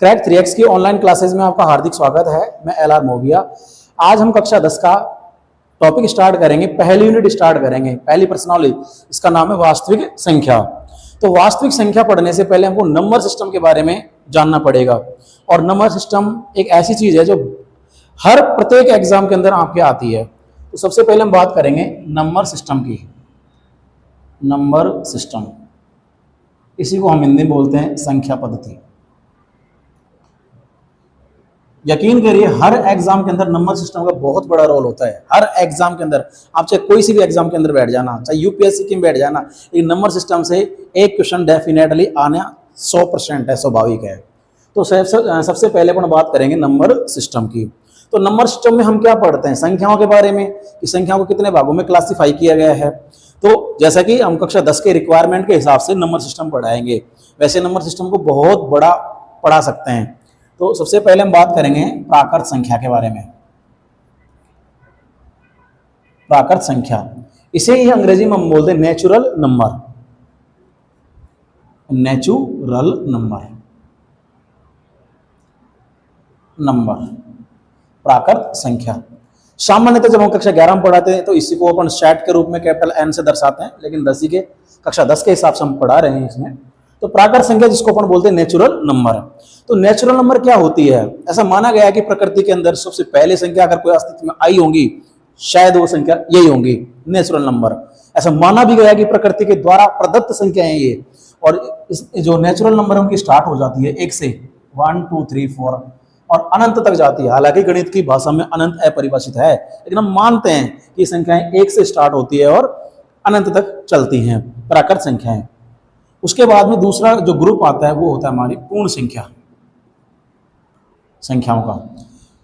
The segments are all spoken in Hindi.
क्रैक 3x की ऑनलाइन क्लासेज में आपका हार्दिक स्वागत है। मैं LR मोविया। आज हम कक्षा 10 का टॉपिक स्टार्ट करेंगे, पहली यूनिट स्टार्ट करेंगे, पहली प्रश्नावली। इसका नाम है वास्तविक संख्या। तो वास्तविक संख्या पढ़ने से पहले हमको नंबर सिस्टम के बारे में जानना पड़ेगा। और नंबर सिस्टम एक ऐसी चीज है जो हर प्रत्येक एग्जाम के अंदर आपके आती है। तो सबसे पहले हम बात करेंगे नंबर सिस्टम की। नंबर सिस्टम, इसी को हम हिंदी में बोलते हैं संख्या पद्धति। यकीन करिए हर एग्जाम के अंदर नंबर सिस्टम का बहुत बड़ा रोल होता है। हर एग्जाम के अंदर, आप चाहे कोई सी भी एग्जाम के अंदर बैठ जाना, चाहे यूपीएससी की में बैठ जाना, ये नंबर सिस्टम से एक क्वेश्चन डेफिनेटली आना 100% है, स्वाभाविक है। तो सबसे पहले अपन बात करेंगे नंबर सिस्टम की। तो नंबर सिस्टम में हम क्या पढ़ते हैं? संख्याओं के बारे में, कि संख्याओं को कितने भागों में क्लासिफाई किया गया है। तो जैसा कि हम कक्षा 10 के रिक्वायरमेंट के हिसाब से नंबर सिस्टम पढ़ाएंगे, वैसे नंबर सिस्टम को बहुत बड़ा पढ़ा सकते हैं। तो सबसे पहले हम बात करेंगे प्राकृत संख्या के बारे में। प्राकृत संख्या, इसे ही अंग्रेजी में हम बोलते हैं नेचुरल नंबर। नेचुरल नंबर प्राकृत संख्या। सामान्यतः जब हम कक्षा 11 में पढ़ाते हैं तो इसी को अपन सेट के रूप में कैपिटल N से दर्शाते हैं, लेकिन कक्षा 10 के हिसाब से हम पढ़ा रहे हैं इसमें। तो प्राकृत संख्या जिसको अपन बोलते हैं नेचुरल नंबर। तो नेचुरल नंबर क्या होती है? ऐसा माना गया है कि प्रकृति के अंदर सबसे पहले संख्या अगर कोई अस्तित्व में आई होंगी, शायद वो संख्या यही होंगी, नेचुरल नंबर। ऐसा माना भी गया है कि प्रकृति के द्वारा प्रदत्त संख्या है ये। और इस जो नेचुरल नंबर उनकी स्टार्ट हो जाती है 1 से 1 2 3 4 और अनंत तक जाती है। हालांकि गणित की भाषा में अनंत अपरिभाषित है, लेकिन हम मानते हैं कि संख्याएं 1 से स्टार्ट होती है और अनंत तक चलती हैं, प्राकृत संख्याएं। उसके बाद में दूसरा जो ग्रुप आता है वो होता है हमारी पूर्ण संख्या। संख्याओं का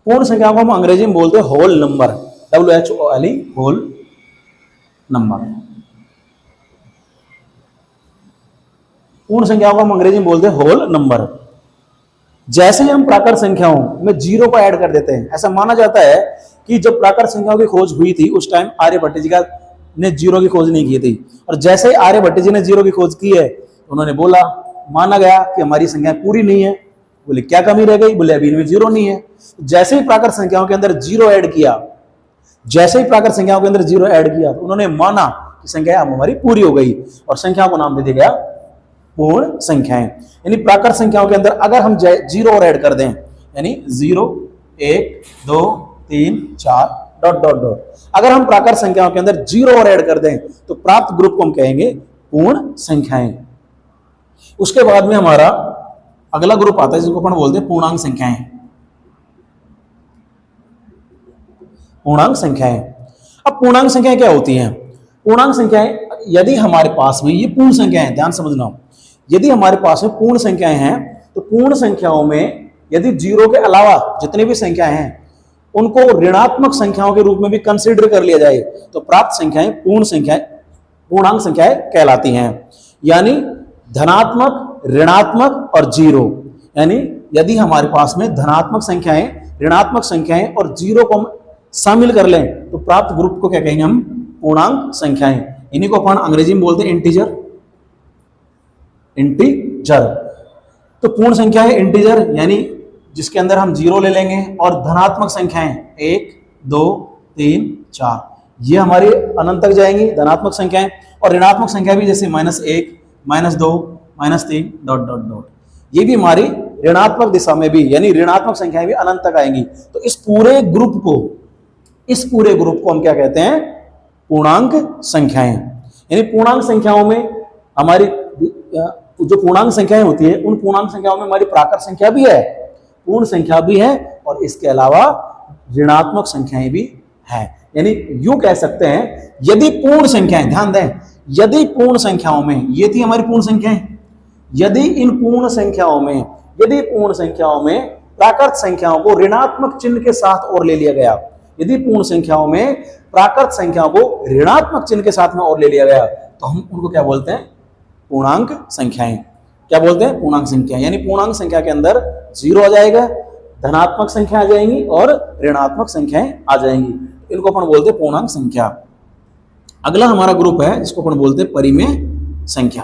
पूर्ण संख्याओं को हम अंग्रेजी में बोलते हैं whole number, WHOLE, whole number. पूर्ण संख्याओं को हम अंग्रेजी में बोलते हैं होल नंबर। जैसे ही हम प्राकृत संख्याओं में जीरो को ऐड कर देते हैं, ऐसा माना जाता है कि जब प्राकृत संख्याओं की खोज हुई थी उस टाइम आर्यभट्ट जी ने जीरो की खोज नहीं की थी। और जैसे ही आर्यभट्ट जी ने जीरो की खोज की है, उन्होंने बोला, माना गया कि हमारी संख्या पूरी नहीं है। बोले क्या कमी रह गई? बोले अभी इनमें जीरो नहीं है। जैसे ही प्राकृत संख्याओं के अंदर जीरो ऐड किया, तो उन्होंने माना कि संख्या अब हमारी पूरी हो गई और संख्या को नाम दे दिया गया पूर्ण संख्याएं। यानी प्राकृत संख्याओं के अंदर अगर हम जीरो और ऐड कर दें, यानी 0 1 2 3 4 ... अगर हम प्राकृत संख्याओं के अंदर जीरो और ऐड कर दें तो प्राप्त ग्रुप को हम कहेंगे पूर्ण संख्याएं। उसके बाद में हमारा अगला ग्रुप आता है जिसको अपन बोलते हैं पूर्णांक संख्याएं। पूर्णांक संख्याएं। अब पूर्णांक संख्याएं क्या होती हैं? पूर्णांक संख्याएं, यदि हमारे पास में ये पूर्ण संख्याएं हैं, ध्यान समझना, यदि हमारे पास में पूर्ण संख्याएं हैं तो पूर्ण संख्याओं में यदि जीरो के अलावा जितनी भी संख्याएं हैं उनको ऋणात्मक संख्याओं के रूप में भी कंसीडर कर लिया जाए तो प्राप्त संख्याएं पूर्णांक संख्याएं कहलाती हैं। यानी धनात्मक, ऋणात्मक और जीरो। यानी यदि हमारे पास में धनात्मक संख्याएं, ऋणात्मक संख्याएं और जीरो को हम शामिल कर लें तो प्राप्त ग्रुप को क्या कहेंगे हम? पूर्णांक संख्याएं। इन्हीं को अपन अंग्रेजी में बोलते हैं इंटीजर। तो पूर्ण संख्या है इंटीजर, यानी जिसके अंदर हम जीरो ले लेंगे, और धनात्मक संख्याएं 1 2 3 4 ये हमारी अनंत तक जाएंगी धनात्मक संख्याएं। और ऋणात्मक संख्या भी जैसे -1 -2 -3 ... ये भी हमारी ऋणात्मक दिशा में भी, यानी ऋणात्मक संख्याएं भी अनंत तक आएंगी। तो इस पूरे ग्रुप को हम क्या कहते हैं? पूर्णांक संख्याएं। यानी पूर्णांक संख्याओं में हमारी जो पूर्णांक संख्याएं होती है उन पूर्णांक संख्याओं में हमारी प्राकृत संख्या भी है, पूर्ण संख्या भी है और इसके अलावा ऋणात्मक संख्याएं भी है। यानी यूं कह सकते हैं, यदि पूर्ण संख्याएं, ध्यान दें, यदि पूर्ण संख्याओं में, ये थी हमारी पूर्ण संख्याएं, यदि पूर्ण संख्याओं में प्राकृत संख्याओं को ऋणात्मक चिन्ह के साथ और ले लिया गया, यदि पूर्ण संख्याओं में प्राकृत संख्याओं को ऋणात्मक चिन्ह के साथ में और ले लिया गया तो हम उनको क्या बोलते हैं? पूर्णांक संख्याएं। क्या बोलते हैं? पूर्णांक संख्या। यानी पूर्णांक संख्या के अंदर जीरो आ जाएगा, धनात्मक संख्या आ जाएंगी और ऋणात्मक संख्याएं आ जाएंगी। इनको अपन बोलते हैं पूर्णांक संख्या। अगला हमारा ग्रुप है जिसको अपन बोलते हैं परिमेय संख्या।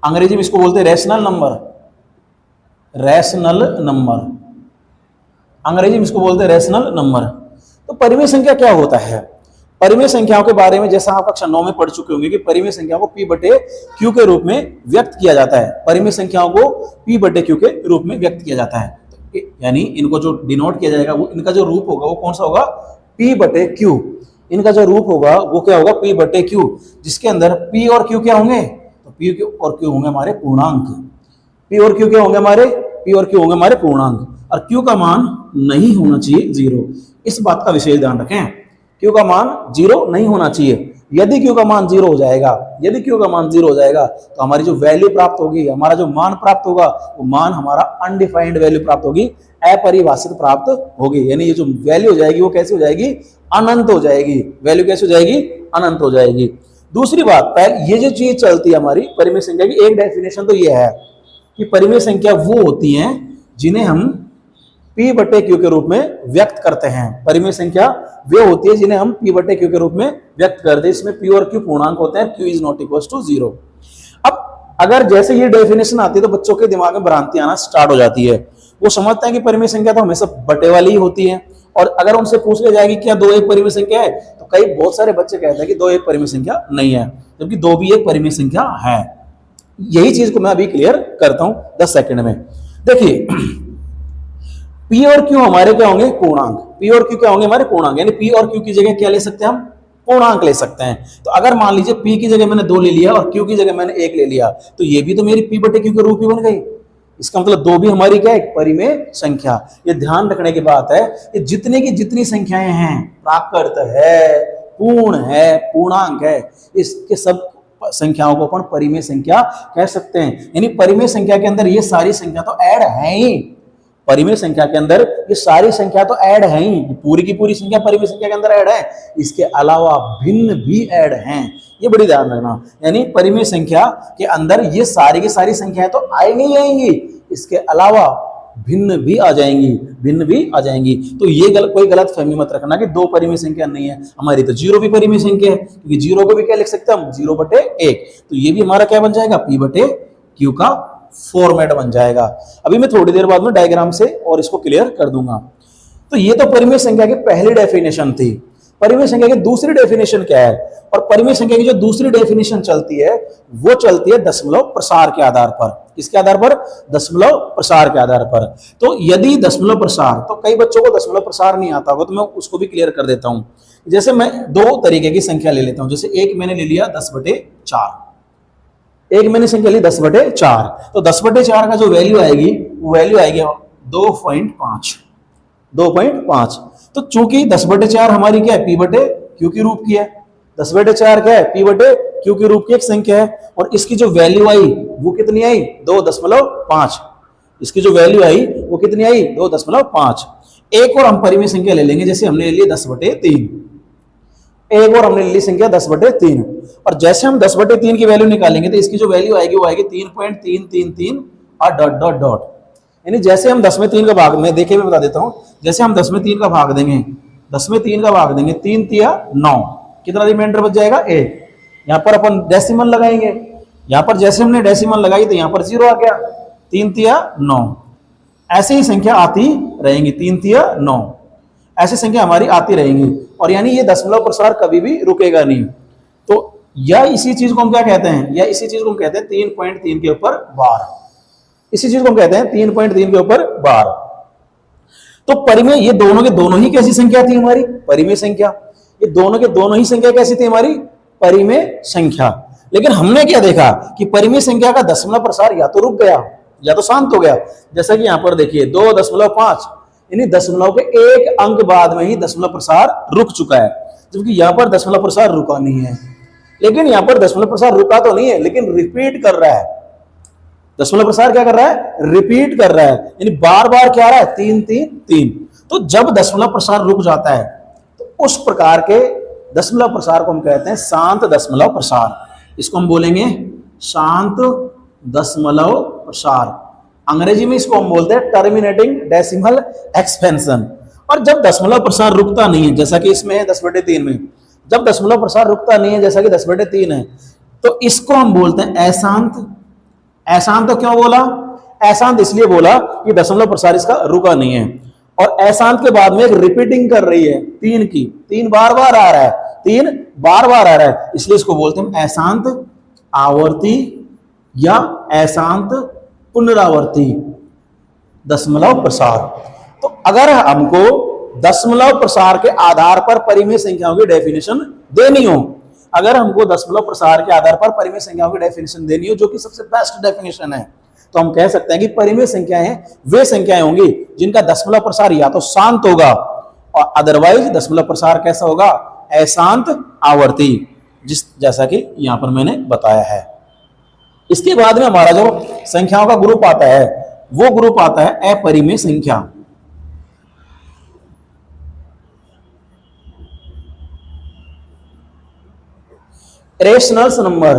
अंग्रेजी में इसको बोलते हैं रैशनल नंबर। रैशनल नंबर, अंग्रेजी में इसको बोलते हैं रैशनल नंबर। तो परिमेय संख्या क्या होता है? परिमेय संख्याओं के बारे में जैसा आप कक्षा 9 में पढ़ चुके होंगे कि परिमेय संख्याओं को P बटे Q के रूप में व्यक्त किया जाता है। परिमेय संख्याओं को P बटे Q के रूप में व्यक्त किया जाता है, यानी इनको जो डिनोट किया जाएगा वो इनका जो रूप होगा वो कौन सा होगा? P बटे Q। इनका जो रूप होगा वो क्या होगा? P बटे Q, जिसके अंदर P और Q क्या होंगे? तो P और Q होंगे हमारे पूर्णांक। P और Q क्या होंगे हमारे? P और Q होंगे हमारे पूर्णांक, और Q का मान नहीं होना चाहिए 0। इस बात का विशेष ध्यान रखें, Q का मान 0 नहीं होना चाहिए। यदि Q का मान 0 हो जाएगा, यदि Q का मान 0 हो जाएगा तो हमारी जो वैल्यू प्राप्त होगी, हमारा जो मान प्राप्त होगा वो मान हमारा अनडिफाइंड वैल्यू प्राप्त होगी, अपरिभाषित प्राप्त होगी। यानी ये जो वैल्यू हो जाएगी वो कैसे हो जाएगी? अनंत हो जाएगी। वैल्यू कैसे हो जाएगी? अनंत हो जाएगी। दूसरी बात, पहले ये जो चीज चलती है हमारी परिमेय संख्या की, एक डेफिनेशन तो ये है कि परिमेय संख्या वो होती हैं जिन्हें हम P बटे Q के रूप में व्यक्त करते हैं। परिमेय संख्या वे होती है जिन्हें हम P बटे Q के रूप में व्यक्त करते हैं। इसमें P और Q पूर्णांक होते हैं, Q is not equal to 0। अब अगर जैसे ये डेफिनेशन आती है तो बच्चों के दिमाग में भ्रांति आना स्टार्ट हो जाती है। वो समझते हैं कि परिमेय संख्या तो हमेशा बटे वाली ही होती है, और अगर उनसे पूछ लिया जाएगी क्या 2 एक परिमेय संख्या है, तो बहुत सारे बच्चे कहते हैं कि 2 एक परिमेय संख्या नहीं है, जबकि 2 भी एक परिमेय संख्या है। यही चीज को मैं अभी क्लियर करता हूं 10 सेकंड में। देखिए, P और Q हमारे क्या होंगे? पूर्णांक। P और Q क्या होंगे? हमारे पूर्णांक। यानी P और Q की जगह क्या ले सकते हैं हम? पूर्णांक ले सकते हैं। तो अगर मान लीजिए P की जगह मैंने 2 ले लिया और Q की जगह मैंने 1 ले लिया, तो ये भी तो मेरी P बटे Q के रूप ही बन गई। इसका मतलब 2 भी हमारी क्या है? परिमेय संख्या। ये ध्यान रखने की बात है कि जितने की जितनी संख्याएं हैं, प्राकृत है, पूर्ण है, पूर्णांक है, इसके सब संख्याओं को अपन परिमेय संख्या कह सकते हैं। यानी परिमेय संख्या के अंदर ये सारी संख्या तो ऐड है ही, परिमेय संख्या के अंदर ये सारी संख्या तो ऐड है ही, पूरी की पूरी संख्या परिमेय संख्या के अंदर ऐड है, इसके अलावा भिन्न भी ऐड हैं। ये बड़ी ध्यान रखना। यानी परिमेय संख्या के अंदर ये सारी की सारी संख्याएं तो आएंगी ही आएंगी, इसके अलावा भिन्न भी आ जाएंगी, भिन्न भी आ जाएंगी। तो ये कोई गलत फहमी मत रखना कि 2 परिमेय संख्या नहीं है। हमारी तो 0 भी परिमेय संख्या है, क्योंकि 0 को भी क्या लिख सकते हैं हम? 0 बटे 1। तो ये भी हमारा क्या बन जाएगा? P बटे Q का फॉर्मेट बन जाएगा। अभी मैं थोड़ी देर बाद में डायग्राम से और इसको क्लियर कर दूंगा। तो ये तो परिमेय संख्या की पहली डेफिनेशन थी। परिमेय संख्या की दूसरी डेफिनेशन क्या है? और परिमेय संख्या की जो दूसरी डेफिनेशन चलती है वो चलती है दशमलव प्रसार के आधार पर। किसके आधार पर? दशमलव प्रसार के आधार पर। तो यदि दशमलव प्रसार, तो कई बच्चों को दशमलव प्रसार नहीं आता होगा, तो मैं उसको भी क्लियर कर देता हूं। जैसे मैं 2 तरीके की संख्या ले लेता हूं। जैसे एक मैंने ले लिया 10 बटे 4, एक मैंने संख्या ली 10 बटे 4, तो 10 बटे 4 का जो वैल्यू आएगी वो वैल्यू आएगी 2.5। तो चूंकि 10 बटे 4 हमारी क्या है? P बटे Q की रूप की है। 10 बटे 4 क्या है? P बटे Q की रूप की एक संख्या है, और इसकी जो वैल्यू आई वो कितनी आई? 2.5। इसकी जो वैल्यू आई वो कितनी आई? 2.5। एक और हम परिमेय संख्या ले लेंगे, जैसे हमने ले लिया 10 बटे 3। एक और हमने ले ली संख्या 10 बटे 3, और जैसे हम 10 बटे 3 की वैल्यू निकालेंगे तो इसकी जो वैल्यू आएगी वो आएगी 3.333 और डॉट डॉट डॉट। यानी जैसे हम 10 में 3 का भाग में, देखिए मैं बता देता हूं, जैसे हम 10 में 3 का भाग देंगे, 10 में 3 का भाग देंगे, 3 तिया 9, कितना रिमाइंडर बच जाएगा? 1। यहाँ पर अपन डेसिमल लगाएंगे, यहाँ पर जैसे हमने डेसिमल लगाई तो यहाँ पर 0 आ गया, 3 तिया 9। ऐसे ही संख्या आती रहेंगी, 3 तिया 9, ऐसी संख्या हमारी आती रहेंगी, और यानी ये दशमलव प्रसार कभी भी रुकेगा नहीं। तो या इसी चीज को हम क्या कहते हैं? या इसी चीज को हम कहते हैं 3.3 के ऊपर बार। इसी चीज को हम कहते हैं 3.3 के ऊपर बार। तो परिमेय, ये दोनों के दोनों ही कैसी संख्या थी हमारी? परिमेय संख्या। ये दोनों के दोनों ही संख्या कैसी थी हमारी? परिमेय संख्या। लेकिन हमने क्या देखा कि परिमेय संख्या का दशमलव प्रसार या तो रुक गया या तो शांत हो गया। जैसा कि यहां पर देखिए 2.5, यानी दशमलव के एक अंक बाद में ही दशमलव प्रसार रुक चुका है, जबकि यहां पर दशमलव प्रसार रुका नहीं है। लेकिन यहां पर दशमलव प्रसार रुका तो नहीं है, लेकिन रिपीट कर रहा है। दशमलव प्रसार क्या कर रहा है? रिपीट कर रहा है, यानी बार बार क्या आ रहा है? 3 3 3। तो जब दशमलव प्रसार रुक जाता है तो उस प्रकार के दशमलव प्रसार को हम कहते हैं शांत दशमलव प्रसार। इसको हम बोलेंगे शांत दशमलव प्रसार। अंग्रेजी में इसको हम बोलते हैं टर्मिनेटिंग डेसिमल एक्सपेंशन। और जब दशमलव प्रसार रुकता नहीं है, जैसा कि इसमें है 10 बटे 3 में, जब दशमलव प्रसार रुकता नहीं है जैसा कि 10 बटे 3 है, तो इसको हम बोलते हैं अशांत। अशांत तो क्यों बोला? अशांत इसलिए बोला कि दशमलव प्रसार इसका रुका नहीं है, और अशांत के बाद में एक रिपीटिंग कर रही है तीन की, तीन बार बार आ रहा है, तीन बार बार आ रहा है, इसलिए इसको बोलते हैं अशांत आवर्ती या अशांत पुनरावर्ती दशमलव प्रसार। तो अगर हमको दशमलव प्रसार के आधार पर परिमेय संख्याओं की डेफिनेशन देनी हो, अगर हमको दशमलव प्रसार के आधार पर परिमेय संख्याओं की डेफिनेशन देनी हो, जो कि सबसे बेस्ट डेफिनेशन है, तो हम कह सकते हैं कि परिमेय संख्याएं वे संख्याएं होंगी जिनका दशमलव प्रसार या तो शांत होगा और अदरवाइज दशमलव प्रसार कैसा होगा, अशांत आवर्ती, जैसा कि यहां पर मैंने बताया है। इसके बाद में हमारा जो संख्याओं का ग्रुप आता है वो ग्रुप आता है अपरिमेय संख्या। रेशनल्स नंबर,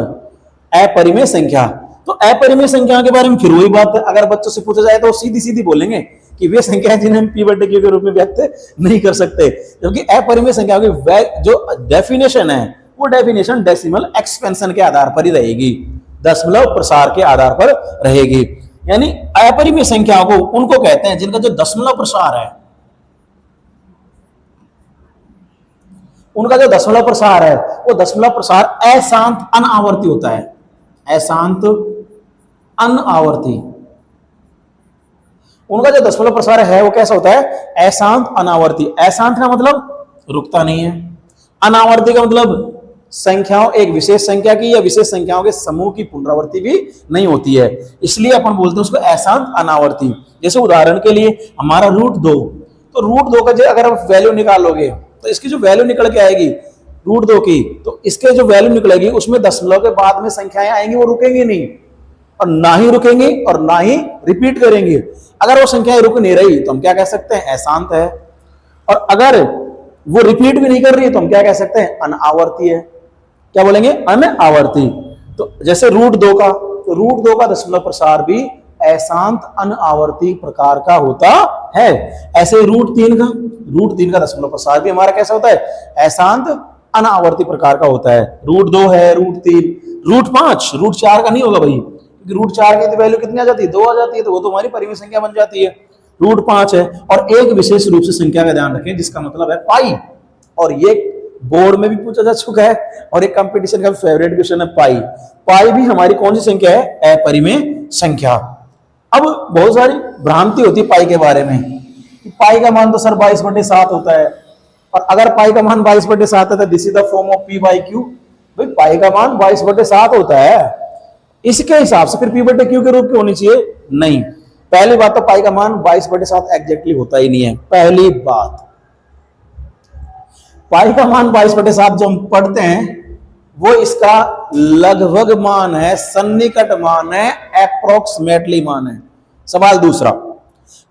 अपरिमेय संख्या। तो अपरिमेय संख्या के बारे में फिर वही बात है, अगर बच्चों से पूछा जाए तो सीधी सीधी बोलेंगे कि वे संख्याएं जिन्हें हम p/q के रूप में व्यक्त नहीं कर सकते, क्योंकि अपरिमेय संख्या की जो डेफिनेशन है वो डेफिनेशन डेसिमल एक्सपेंशन के आधार पर ही रहेगी, दशमलव प्रसार के आधार पर रहेगी। यानी अपरिमेय संख्याओं को उनको कहते हैं जिनका जो दशमलव प्रसार है, उनका जो दशमलव प्रसार है वो दशमलव प्रसार अशांत अनावर्ती होता है, अशांत अनावर्ती। उनका जो दशमलव प्रसार है वो कैसा होता है, अशांत अनावर्ती। अशांत का मतलब रुकता नहीं है, अनावर्ती का मतलब संख्याओं एक विशेष संख्या की या विशेष संख्याओं के समूह की पुनरावृत्ति भी नहीं होती है, इसलिए अपन बोलते हैं उसको अशांत अनावर्ती। जैसे उदाहरण के लिए हमारा √2, तो √2 का जो अगर आप वैल्यू निकालोगे तो इसकी जो वैल्यू निकल के आएगी √2 की, तो इसके जो वैल्यू निकलेगी उसमें दशमलव के बाद में संख्याएं आएंगी, वो रुकेंगी नहीं और ना ही रुकेंगी और ना ही रिपीट करेंगी। अगर वो संख्याएं रुक नहीं रही तो हम क्या कह सकते हैं, अशांत है, और अगर वो रिपीट भी नहीं कर रही है तो हम क्या कह सकते हैं, अनावर्ती है। क्या बोलेंगे, अनावर्ती। तो जैसे √2 का, तो √2 का दशमलव प्रसार भी अशांत अनावर्ती प्रकार का होता है। ऐसे √3 का दशमलव प्रसार भी हमारा कैसा होता है, अशांत अनावर्ती प्रकार का होता है। √2 है, √3, √5, √4 का नहीं होगा भाई, क्योंकि √4 की वैल्यू कितनी आ जाती है, 2 आ जाती है, तो वो तो हमारी परिमेय संख्या बन जाती है। √5 है, और एक विशेष रूप से संख्या का ध्यान रखें जिसका मतलब है पाई, और ये बोर्ड में भी पूछा जा चुका है और एक कंपटीशन का फेवरेट क्वेश्चन है पाई। पाई भी हमारी कौन सी संख्या है, अपरिमेय संख्या। अब बहुत सारी भ्रांति होती है पाई के बारे में, कि पाई का मान तो सर 22/7 होता है, और अगर पाई का मान 22/7 है तो this is the form of p/q। भाई पाई का मान 22/7 होता है, इसके हिसाब से फिर p/q के रूप की होनी चाहिए, नहीं। पहली बात तो पाई का मान 22/7 एग्जैक्टली होता ही नहीं है, पहली बात। पाई का मान 22/7 जो हम पढ़ते हैं वो इसका लगभग मान है, सन्निकट मान है, अप्रोक्सीमेटली मान है। सवाल दूसरा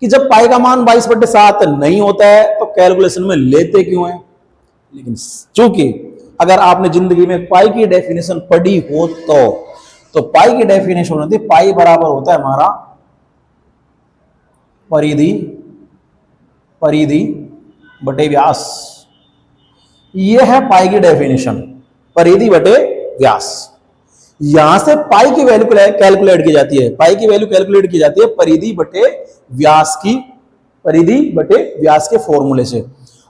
कि जब पाई का मान 22/7 नहीं होता है तो कैलकुलेशन में लेते क्यों है। लेकिन चूंकि अगर आपने जिंदगी में पाई की डेफिनेशन पढ़ी हो तो पाई की डेफिनेशन होती है, पाई बराबर होता है हमारा परिधि बटे व्यास। यह है पाई की डेफिनेशन, परिधि बटे व्यास। यहां से पाई की वैल्यू कैलकुलेट की जाती है, पाई की वैल्यू कैलकुलेट की जाती है परिधि बटे व्यास के फॉर्मूले से।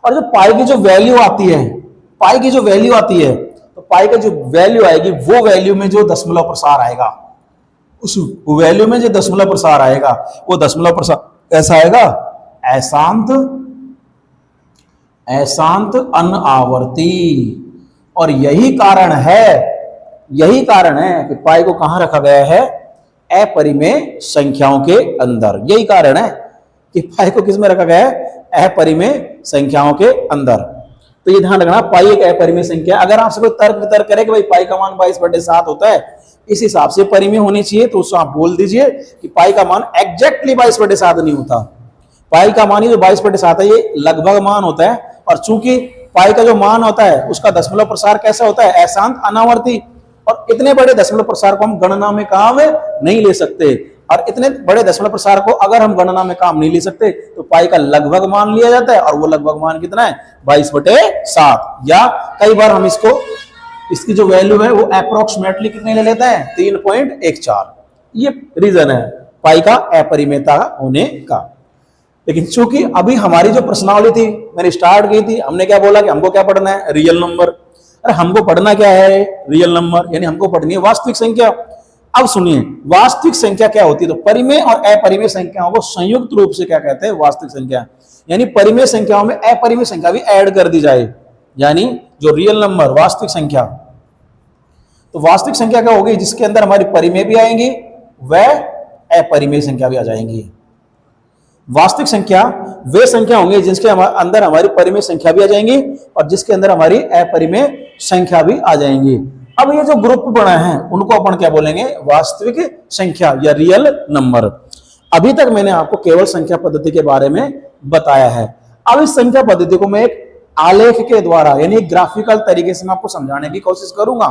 और जब पाई की जो वैल्यू आती है, तो पाई का जो वैल्यू आएगी वो वैल्यू में जो दशमलव प्रसार आएगा, उस वैल्यू में जो दशमलव प्रसार आएगा वो दशमलव प्रसार कैसा आएगा, अशांत अनावर्ती। और यही कारण है कि पाई को कहां रखा गया है, अपरिमेय संख्याओं के अंदर। यही कारण है कि पाई को किस में रखा गया है, अपरिमेय संख्याओं के अंदर। तो ये ध्यान रखना, पाई एक अपरिमेय संख्या। अगर आपसे कोई तर्क करे कि भाई पाई का मान 22/7 होता है, इस हिसाब से परिमेय होनी चाहिए, तो उसको आप बोल दीजिए कि पाई का मान एग्जैक्टली 22/7 नहीं होता। पाई का मान ही जो 22/7 है ये लगभग मान होता है, और चूंकि पाई का जो मान होता है उसका दशमलव प्रसार कैसा होता है, अशांत अनावर्ती। और इतने बड़े दशमलव प्रसार को हम गणना में काम नहीं ले सकते, और इतने बड़े दशमलव प्रसार को अगर हम गणना में काम नहीं ले सकते तो पाई का लगभग मान लिया जाता है, और वो लगभग मान कितना है, 22/7। या कई बार हम इसकी जो वैल्यू है वो अप्रोक्सीमेटली कितने ले लेते हैं, 3.14। ये रीजन है पाई का अपरिमेयता होने का। लेकिन चूंकि अभी हमारी जो प्रश्नावली थी मैंने स्टार्ट की थी, हमने क्या बोला कि हमको क्या पढ़ना है, रियल नंबर। अरे हमको पढ़ना क्या है, रियल नंबर, यानी हमको पढ़नी है वास्तविक संख्या। अब सुनिए वास्तविक संख्या क्या होती है, तो परिमेय और अपरिमेय संख्याओं को संयुक्त रूप से क्या कहते हैं, वास्तविक संख्या। यानी परिमेय संख्याओं में अपरिमेय संख्या भी ऐड कर दी जाए, यानी जो रियल नंबर वास्तविक संख्या। तो वास्तविक संख्या क्या होगी, जिसके अंदर हमारी परिमेय भी आएंगी वह अपरिमेय संख्या भी आ जाएंगी। वास्तविक संख्या वे संख्या होंगे जिसके अंदर हमारी परिमेय संख्या भी आ जाएंगी और जिसके अंदर हमारी अपरिमेय संख्या भी आ जाएंगी। अब ये जो ग्रुप बना है उनको अपन क्या बोलेंगे, वास्तविक संख्या या रियल नंबर। अभी तक मैंने आपको केवल संख्या पद्धति के बारे में बताया है। अब इस संख्या पद्धति को मैं एक आलेख के द्वारा यानी ग्राफिकल तरीके से मैं आपको समझाने की कोशिश करूंगा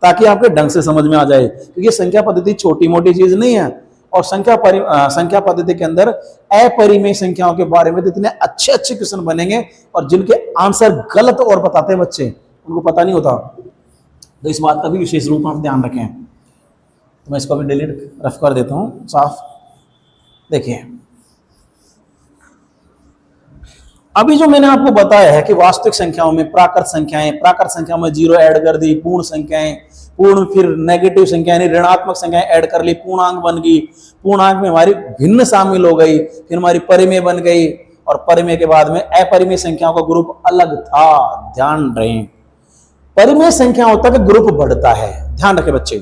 ताकि आपके ढंग से समझ में आ जाए, क्योंकि संख्या पद्धति छोटी मोटी चीज नहीं है। और संख्या पद्धति के अंदर अपरिमेय संख्याओं के बारे में इतने अच्छे अच्छे क्वेश्चन बनेंगे और जिनके आंसर गलत और बताते हैं बच्चे, उनको पता नहीं होता। तो इस बात का भी विशेष रूप में आप ध्यान रखें। तो मैं इसको भी डिलीट रफ कर देता हूं साफ। देखिए अभी जो मैंने आपको बताया है कि वास्तविक संख्याओं में प्राकृत संख्याओं में जीरो ऐड कर दी, पूर्ण संख्याएं, पूर्ण फिर नेगेटिव संख्या यानी ऋणात्मक संख्याएं ऐड कर ली, पूर्णांक बन गई, पूर्णांक में हमारी भिन्न शामिल हो गई, फिर हमारी परिमेय बन गई और परिमेय के बाद में अपरिमेय संख्याओं का ग्रुप अलग था। ध्यान रहे परिमेय संख्याओं तक ग्रुप बढ़ता है, ध्यान रखें बच्चे,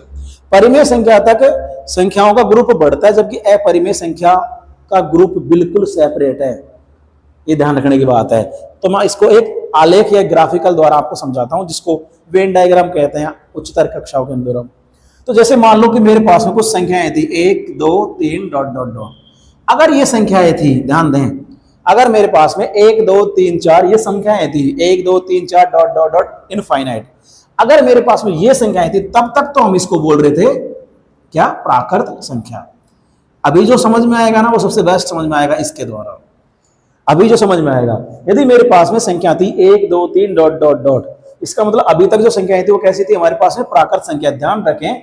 परिमेय संख्या तक संख्याओं का ग्रुप बढ़ता है जबकि अपरिमेय संख्या का ग्रुप बिल्कुल सेपरेट है। ये ध्यान रखने की बात है। तो मैं इसको एक आलेख या ग्राफिकल द्वारा आपको समझाता हूं जिसको वेन डायग्राम कहते हैं उच्चतर कक्षाओं के अंदर। तो जैसे मान लो कि मेरे पास में कुछ संख्याएं थी 1 2 3 डॉट डॉट डॉट। अगर ये संख्याएं थी, ध्यान दें, अगर मेरे पास में 1 2 3 4 ये संख्याएं थी 1 2 3 4 डॉट डॉट डॉट इनफाइनाइट, अगर मेरे पास में ये संख्याएं थी तब तक तो हम इसको बोल रहे थे क्या, प्राकृत संख्या। अभी जो समझ में आएगा ना वो सबसे बेस्ट समझ में आएगा इसके द्वारा। अभी जो समझ में आएगा, यदि मेरे पास में संख्या थी 1 2 3 डॉट डॉट डॉट, इसका मतलब अभी तक जो संख्याएं थी वो कैसी थी, हमारे पास में प्राकृत संख्या। ध्यान रखें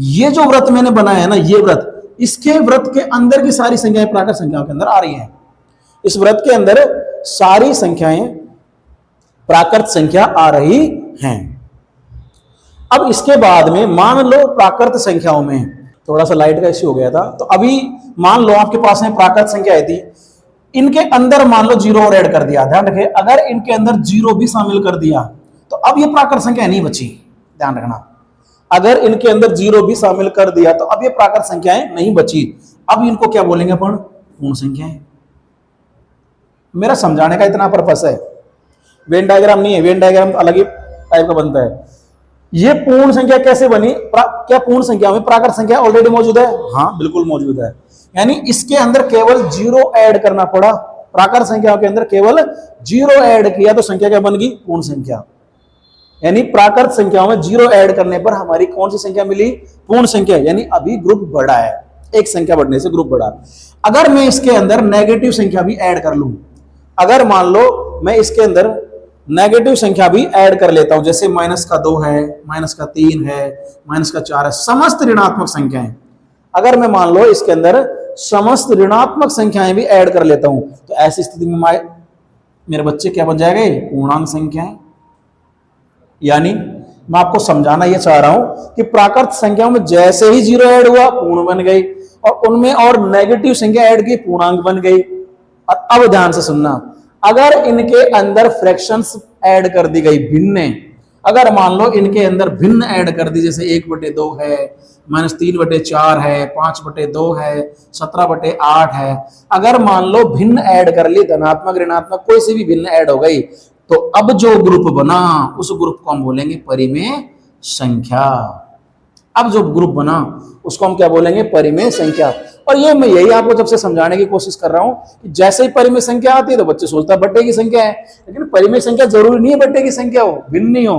ये जो व्रत मैंने बनाया है ना, ये व्रत, इसके व्रत के अंदर की सारी संख्याएं प्राकृत संख्याओं के अंदर आ रही हैं। इस व्रत के अंदर सारी संख्याएं प्राकृत संख्या आ रही हैं। अब इसके बाद में मान लो प्राकृत संख्याओं में थोड़ा सा लाइट का इश्यू हो गया था, तो अभी मान लो आपके पास में प्राकृत संख्याएं थी, इनके अंदर मान लो जीरो और ऐड कर दिया। ध्यान रखें अगर इनके अंदर जीरो भी शामिल कर दिया तो अब ये प्राकृत संख्या नहीं बची। ध्यान रखना अगर इनके अंदर जीरो भी शामिल कर दिया तो अब ये प्राकृत संख्याएं नहीं बची। अब इनको क्या बोलेंगे अपन, पूर्ण संख्याएं। मेरा समझाने का इतना पर्पस है, वेन डायग्राम नहीं है, वेन डायग्राम अलग ही टाइप का बनता है। ये पूर्ण संख्या कैसे बनी, क्या पूर्ण संख्या में प्राकृत संख्या ऑलरेडी मौजूद है? हाँ बिल्कुल मौजूद है। यानी इसके अंदर केवल जीरो ऐड करना पड़ा, प्राकृत संख्याओं के अंदर केवल जीरो ऐड किया तो संख्या क्या बन गई, पूर्ण संख्या। यानी प्राकृत संख्याओं में जीरो ऐड करने पर हमारी कौन सी संख्या मिली, पूर्ण संख्या। यानी अभी ग्रुप बढ़ा है, एक संख्या बढ़ने से ग्रुप बढ़ा। अगर मैं इसके अंदर नेगेटिव संख्या भी ऐड कर लूं, अगर मान लो मैं इसके अंदर नेगेटिव संख्या भी ऐड कर लेता हूं, जैसे -2 है, -3 है, -4 है, समस्त ऋणात्मक संख्याएं, अगर मैं मान लो इसके अंदर समस्त ऋणात्मक संख्याएं भी ऐड कर लेता हूं तो ऐसी स्थिति में मेरे बच्चे क्या बन जाएंगे, पूर्णांक संख्याएं। यानी मैं आपको समझाना यह चाह रहा हूं कि प्राकृत संख्याओं में जैसे ही जीरो ऐड हुआ पूर्ण बन गई और उनमें और नेगेटिव संख्या ऐड की पूर्णांक बन गई। और अब ध्यान से सुनना, अगर इनके अंदर फ्रैक्शंस ऐड कर दी गई भिन्न, अगर मान लो इनके अंदर भिन्न ऐड कर दी, जैसे 1/2 है, -3/4 है, 5/2 है, 17/8 है, अगर मान लो भिन्न ऐड कर ली, धनात्मक ऋणात्मक कोई सी भी भिन्न ऐड हो गई, तो अब जो ग्रुप बना उस ग्रुप को हम बोलेंगे परिमेय संख्या। अब जो ग्रुप बना उसको हम क्या बोलेंगे, परिमेय संख्या। और ये मैं यही आपको जब से समझाने की कोशिश कर रहा हूं कि जैसे ही परिमेय संख्या आती है तो बच्चे सोचता है बट्टे की संख्या है, लेकिन परिमेय संख्या जरूरी नहीं है बट्टे की संख्या हो, भिन्न नहीं हो।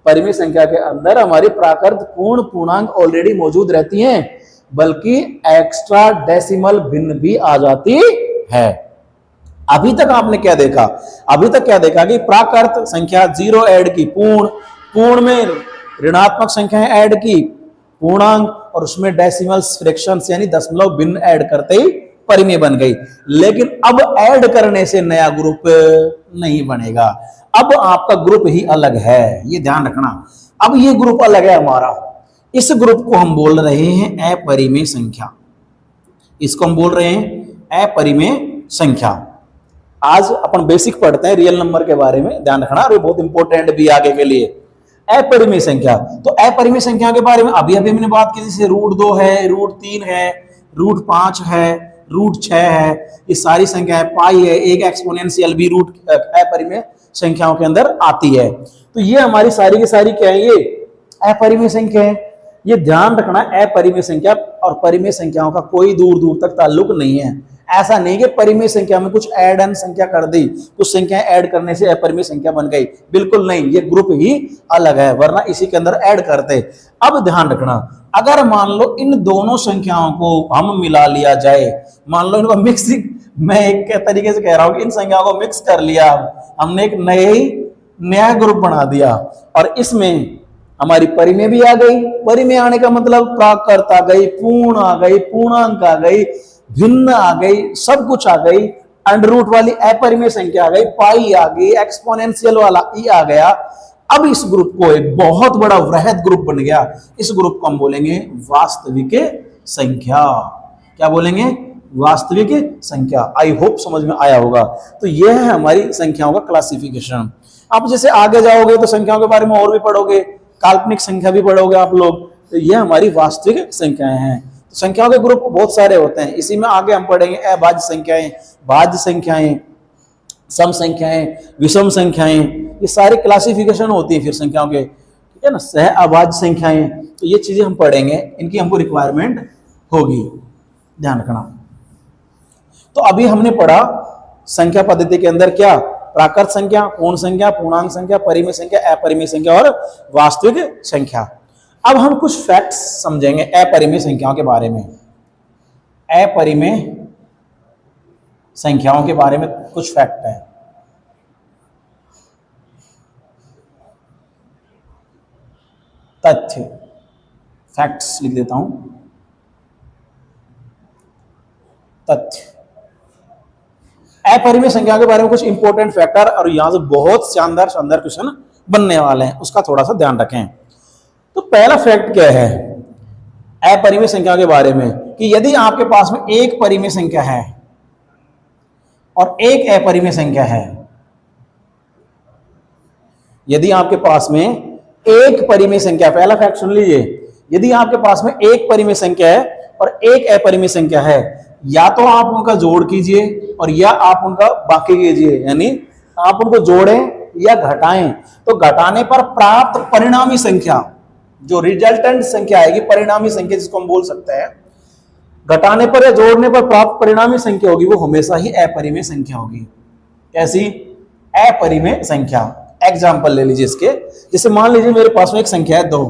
परिमेय संख्या के अंदर हमारी प्राकृत पूर्ण पूर्णांक ऑलरेडी मौजूद रहती हैं, बल्कि एक्स्ट्रा डेसिमल भिन्न भी आ जाती है। अभी तक आपने क्या देखा, अभी तक क्या देखा कि प्राकृत संख्या जीरो ऐड की, पूर्ण में ऋणात्मक संख्याएं ऐड की, पूर्णांक और उसमें डेसिमल्स, फ्रैक्शंस यानी दशमलव भिन्न ऐड करते ही परिमेय बन गई। लेकिन अब ऐड करने से नया ग्रुप नहीं बनेगा, अब आपका ग्रुप ही अलग है, ये ध्यान रखना। अब ये ग्रुप अलग है हमारा, इस ग्रुप को हम बोल रहे हैं अपरिमेय संख्या, इसको हम बोल रहे हैं अपरिमेय संख्या। आज अपन बेसिक पढ़ते हैं रियल नंबर के बारे में, ध्यान रखना, और ये बहुत इंपॉर्टेंट भी आगे के लिए। अपरिमेय संख्या, तो अपरिमेय संख्या के बारे में अभी अभी हमने बात की, जैसे √2 है, √3 है, √5 है, √6 है, ये सारी संख्या है, पाई है, एक एक्सपोनेंशियल भी रूट अपरिमेय संख्याओं के अंदर आती है। तो ये हमारी सारी की सारी क्या है, ये अपरिमेय संख्या है। ये ध्यान रखना, अपरिमेय संख्या और परिमेय संख्याओं का कोई दूर दूर तक ताल्लुक नहीं है। ऐसा नहीं कि परिमेय संख्या में कुछ ऐड एन संख्या कर दी, कुछ संख्याएं ऐड करने से अपरिमेय संख्या बन गई, बिल्कुल नहीं, ये ग्रुप ही अलग है, वरना इसी के अंदर ऐड करते। अब ध्यान रखना, अगर मान लो इन दोनों संख्याओं को हम मिला लिया जाए, मान लो इनको मिक्सिंग, मैं एक तरीके से कह रहा हूं कि इन संख्याओं को मिक्स कर लिया, हमने एक नया ग्रुप बना दिया, और इसमें हमारी परिमेय भी आ गई। परिमेय आने का मतलब प्राकृत आ गई, पूर्ण आ गई, पूर्णांक आ गई, भिन्न आ गई, सब कुछ आ गई, अंडर रूट वाली अपरिमेय संख्या आ गई, पाई आ गई, एक्सपोनेंशियल वाला ई आ गया। अब इस ग्रुप को एक बहुत बड़ा वृहद ग्रुप बन गया, इस ग्रुप को हम बोलेंगे वास्तविक संख्या। क्या बोलेंगे? वास्तविक संख्या। आई होप समझ में आया होगा। तो यह है हमारी संख्याओं का क्लासिफिकेशन। आप जैसे आगे जाओगे तो संख्याओं के बारे में और भी पढ़ोगे, काल्पनिक संख्या भी पढ़ोगे आप लोग, तो यह हमारी वास्तविक संख्याएं हैं। तो संख्याओं के ग्रुप बहुत सारे होते हैं, इसी में आगे हम पढ़ेंगे अभाज्य संख्याएं, भाज्य संख्याएं, सम संख्याएं, विषम संख्याएं, ये सारी क्लासिफिकेशन होती है फिर संख्याओं के, ठीक है ना। सह अभाज्य संख्याएं, तो ये चीजें हम पढ़ेंगे, इनकी हमको रिक्वायरमेंट होगी, ध्यान रखना। तो अभी हमने पढ़ा संख्या पद्धति के अंदर क्या, प्राकृत संख्या, पूर्ण संख्या, पूर्णांक संख्या, परिमेय संख्या, अपरिमेय संख्या और वास्तविक संख्या। अब हम कुछ फैक्ट्स समझेंगे अपरिमेय संख्याओं के बारे में। अपरिमेय संख्याओं के बारे में कुछ फैक्ट है। तथ्य, फैक्ट्स लिख देता हूं, तथ्य। अपरिमेय संख्या के बारे में कुछ इंपॉर्टेंट फैक्टर, और यहां से बहुत शानदार शानदार क्वेश्चन बनने वाले हैं, उसका थोड़ा सा ध्यान रखें। तो पहला फैक्ट क्या है अपरिमेय संख्या के बारे में, कि यदि आपके पास में एक परिमेय संख्या है और एक अपरिमेय संख्या है, यदि आपके पास में एक परिमेय संख्या, पहला फैक्ट सुन लीजिए, यदि आपके पास में एक परिमेय संख्या है और एक अपरिमेय संख्या है, या तो आप उनका जोड़ कीजिए और या आप उनका बाकी कीजिए, यानी आप उनको जोड़ें या घटाएं, तो घटाने पर प्राप्त परिणामी संख्या, जो रिजल्टेंट संख्या आएगी, परिणामी संख्या जिसको हम बोल सकते हैं, घटाने पर या जोड़ने पर प्राप्त परिणामी संख्या होगी, वो हमेशा ही अपरिमेय संख्या होगी। कैसी? अपरिमेय संख्या। एग्जाम्पल ले लीजिए इसके, जैसे मान लीजिए मेरे पास में एक संख्या है 2,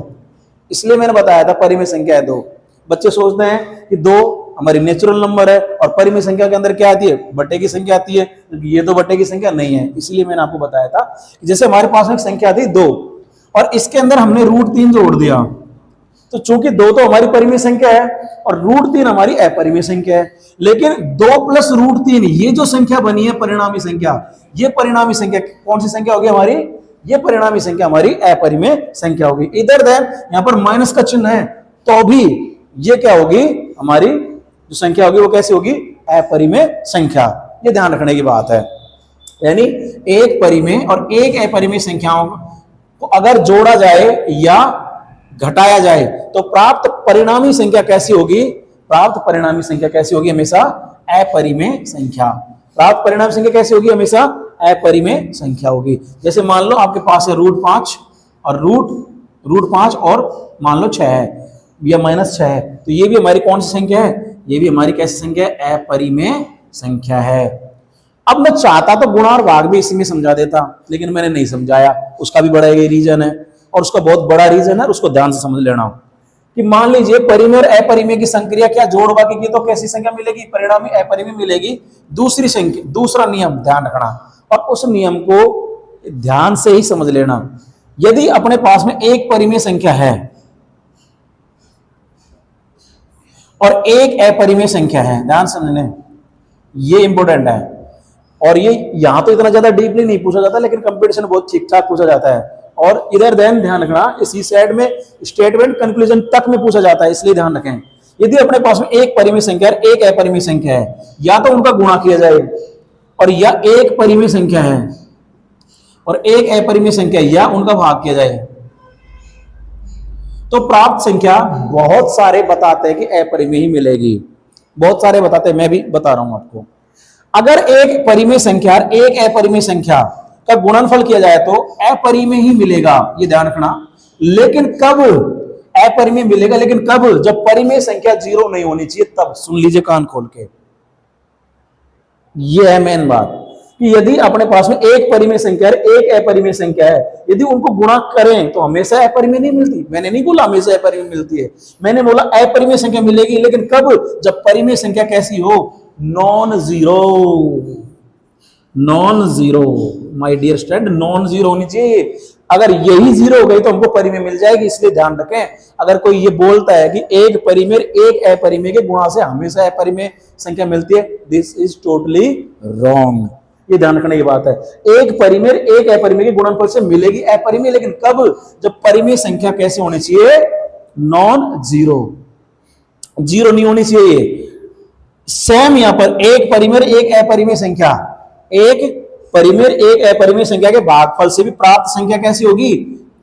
इसलिए मैंने बताया था परिमेय संख्या है 2। बच्चे सोचते हैं कि 2 हमारी नेचुरल नंबर है और परिमेय संख्या के अंदर क्या आती है, बट्टे की संख्या आती है, ये तो बट्टे की संख्या नहीं है। इसलिए मैंने आपको बताया था कि जैसे हमारे पास में एक संख्या थी 2 और इसके अंदर हमने √3 जोड़ दिया, तो चूंकि 2 तो हमारी परिमेय संख्या है और √3 हमारी अपरिमेय संख्या है, लेकिन 2 + √3 ये जो संख्या बनी है परिणामी संख्या, ये परिणामी संख्या कौन सी संख्या होगी हमारी? ये परिणामी संख्या हमारी अपरिमेय संख्या होगी। इधर देन यहां पर माइनस का चिन्ह है, तो भी ये क्या होगी, हमारी जो संख्या होगी वो कैसी होगी? अपरिमेय संख्या। ये ध्यान रखने की बात है। यानी एक परिमेय और एक अपरिमेय संख्याओं को अगर जोड़ा जाए या घटाया जाए तो प्राप्त परिणामी संख्या कैसी होगी? प्राप्त परिणामी संख्या कैसी होगी? हमेशा अपरिमेय संख्या। प्राप्त परिणामी संख्या कैसी होगी? हमेशा अपरिमेय संख्या होगी। जैसे मान लो आपके पास है √5 और √5 और मान लो 6 है या -6 है, तो ये भी हमारी कौन सी संख्या है? ये भी हमारी कैसी संख्या है? अपरिमेय संख्या है। अब मैं चाहता तो गुणा और भाग भी इसी में समझा देता, लेकिन मैंने नहीं समझाया, उसका भी बड़ा रीजन है और उसका बहुत बड़ा रीजन है, उसको ध्यान से समझ लेना। कि मान लीजिए परिमेय और अपरिमेय की संक्रिया क्या जोड़ बाकी की, तो कैसी संख्या मिलेगी? परिणामी अपरिमेय मिलेगी। दूसरी संख्या, दूसरा नियम ध्यान रखना, और उस नियम को ध्यान से ही समझ लेना। यदि अपने पास में एक परिमेय संख्या है और एक अपरिमेय संख्या है, ध्यान समझने, ये इंपॉर्टेंट है। और ये यहां तो इतना ज्यादा डीपली नहीं पूछा जाता, लेकिन कंपटीशन बहुत ठीक ठाक पूछा जाता है। और इधर ध्यान रखना, इसी साइड में स्टेटमेंट कंक्लूजन तक में पूछा जाता है, इसलिए ध्यान रखें। यदि अपने पास में एक परिमेय संख्या है, एक अपरिमेय संख्या है, या तो उनका गुणा किया जाए, और या एक परिमेय संख्या है और एक अपरिमेय संख्या है, या उनका भाग किया जाए, तो प्राप्त संख्या बहुत सारे बताते हैं कि अपरिमेय ही मिलेगी। बहुत सारे बताते हैं, मैं भी बता रहा हूं आपको। अगर एक परिमेय संख्या और एक अपरिमेय संख्या का गुणनफल किया जाए तो अपरिमेय ही मिलेगा, ये ध्यान रखना। लेकिन कब अपरिमेय मिलेगा? लेकिन कब? जब परिमेय संख्या 0 नहीं होनी चाहिए, तब। सुन लीजिए कान खोल के, ये है मेन बात, कि यदि अपने पास में एक परिमेय संख्या है, एक अपरिमेय संख्या है, यदि उनको गुणा करें तो हमेशा अपरिमेय नहीं मिलती। मैंने नहीं बोला हमेशा अपरिमेय मिलती है, मैंने बोला अपरिमेय संख्या मिलेगी। लेकिन कब? जब परिमेय संख्या कैसी हो? Non zero. Non zero my dear student, non zero होनी चाहिए। अगर यही जीरो हो गई तो हमको परिमेय मिल जाएगी, इसलिए ध्यान रखें। अगर कोई ये बोलता है कि एक परिमेय एक अपरिमेय के गुणा से हमेशा अपरिमेय संख्या मिलती है, दिस इज टोटली रॉन्ग। ये ध्यान रखने की बात है। एक परिमेय एक अपरिमेय के गुणनफल से मिलेगी अपरिमेय, लेकिन कब? जब परिमेय संख्या कैसे होनी चाहिए? नॉन जीरो, जीरो नहीं होनी चाहिए। सेम यहां पर एक परिमेय एक अपरिमेय संख्या, एक परिमेय एक अपरिमेय संख्या के भागफल से भी प्राप्त संख्या कैसी होगी?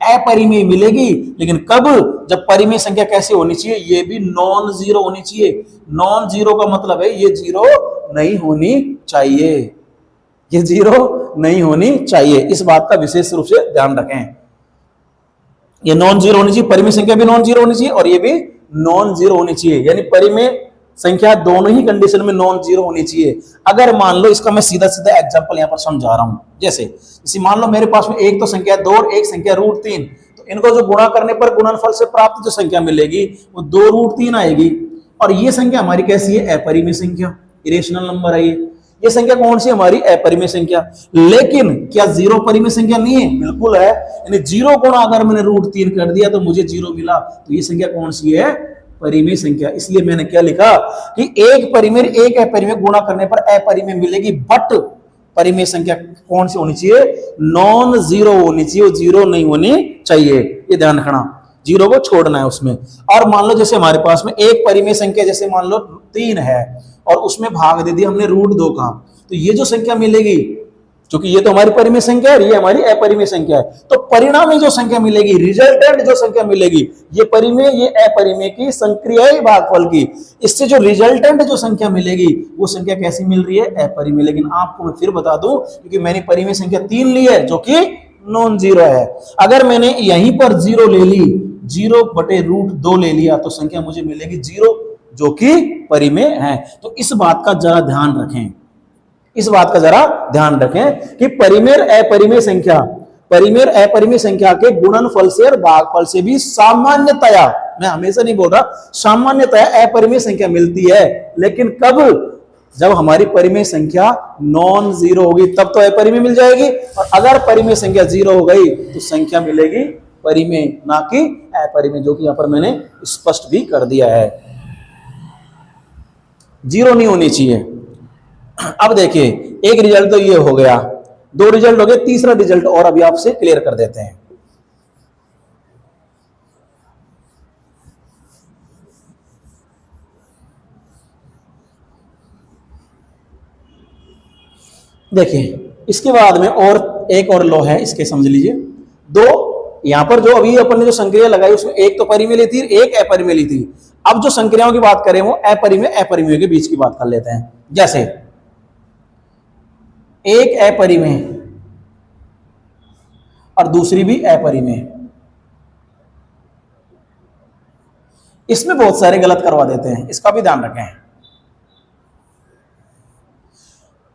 अपरिमेय मिलेगी। लेकिन कब? जब परिमेय संख्या कैसे होनी चाहिए? ये भी नॉन जीरो होनी चाहिए। नॉन जीरो का मतलब है ये जीरो नहीं होनी चाहिए, ये जीरो नहीं होनी चाहिए। इस बात का विशेष रूप से ध्यान रखें। ये नॉन जीरो होनी चाहिए, परिमेय संख्या भी नॉन जीरो होनी चाहिए और ये भी नॉन जीरो होनी चाहिए। यानी परिमेय संख्या दोनों ही कंडीशन में नॉन जीरो होनी चाहिए। अगर मान लो, इसका मैं सीधा सीधा एग्जांपल यहां पर समझा रहा हूं। जैसे मान लो मेरे पास में एक तो संख्या 2 और एक संख्या √3, तो इनको जो गुणा करने पर गुणनफल से प्राप्त जो संख्या मिलेगी वो 2√3 आएगी। और ये संख्या हमारी कैसी है? अपरिमेय संख्या, इरेशनल नंबर है ये संख्या कौन सी? हमारी अपरिमेय संख्या। लेकिन क्या जीरो परिमेय संख्या नहीं है? बिल्कुल है। यानी जीरो गुणा अगर मैंने √3 कर दिया तो मुझे जीरो मिला, तो ये संख्या कौन सी है? परिमेय संख्या। इसलिए मैंने क्या लिखा कि एक परिमेय एक अपरिमेय गुणा करने पर अपरिमेय मिलेगी, बट परिमेय संख्या कौन सी होनी चाहिए? नॉन जीरो होनी चाहिए, जीरो नहीं होनी चाहिए। ये ध्यान रखना, जीरो को छोड़ना है उसमें। और मान लो जैसे हमारे पास में एक परिमेय संख्या, जैसे मान लो 3 है और उसमें भाग दे दिया हमने √2 का, तो ये जो संख्या मिलेगी, क्योंकि ये तो हमारी परिमेय संख्या है, ये हमारी अपरिमेय संख्या है, तो परिणामी जो संख्या मिलेगी, रिजल्टेंट जो संख्या मिलेगी, ये परिमेय ये अपरिमेय की संक्रियाई भागफल की, इससे जो रिजल्टेंट जो संख्या मिलेगी वो संख्या कैसी मिल रही है? अपरिमेय। लेकिन आपको मैं फिर बता दूं, क्योंकि मैंने परिमेय संख्या 3 ली है जो कि नॉन जीरो है। अगर मैंने यहीं पर जीरो ले ली, 0/√2 ले लिया, तो संख्या मुझे मिलेगी 0, जो कि परिमेय है। तो इस बात का जरा ध्यान रखें, इस बात का जरा ध्यान रखें कि परिमेय अपरिमेय संख्या, परिमेय अपरिमेय संख्या के गुणनफल से और भागफल से भी सामान्यतया, मैं हमेशा नहीं बोल रहा, सामान्यतया अपरिमेय संख्या मिलती है। लेकिन कब? जब हमारी परिमेय संख्या नॉन जीरो होगी, तब तो अपरिमेय मिल जाएगी। और अगर परिमेय संख्या 0 हो गई तो संख्या मिलेगी परिमेय, ना कि अपरिमेय, जो कि यहां पर मैंने स्पष्ट भी कर दिया है। जीरो नहीं होनी चाहिए। अब देखिए, एक रिजल्ट तो ये हो गया, 2 रिजल्ट हो गए, तीसरा रिजल्ट और अभी आपसे क्लियर कर देते हैं। देखिए, इसके बाद में और एक और लॉ है, इसके समझ लीजिए। दो यहां पर जो अभी अपन ने जो संक्रिया लगाई उसमें एक तो परिमेय ली थी, एक अपरिमेय ली थी। अब जो संक्रियाओं की बात करें वो अपरिमेय अपरिमेय के बीच की बात कर लेते हैं। जैसे एक अपरिमेय और दूसरी भी अपरिमेय, इसमें बहुत सारे गलत करवा देते हैं, इसका भी ध्यान रखें।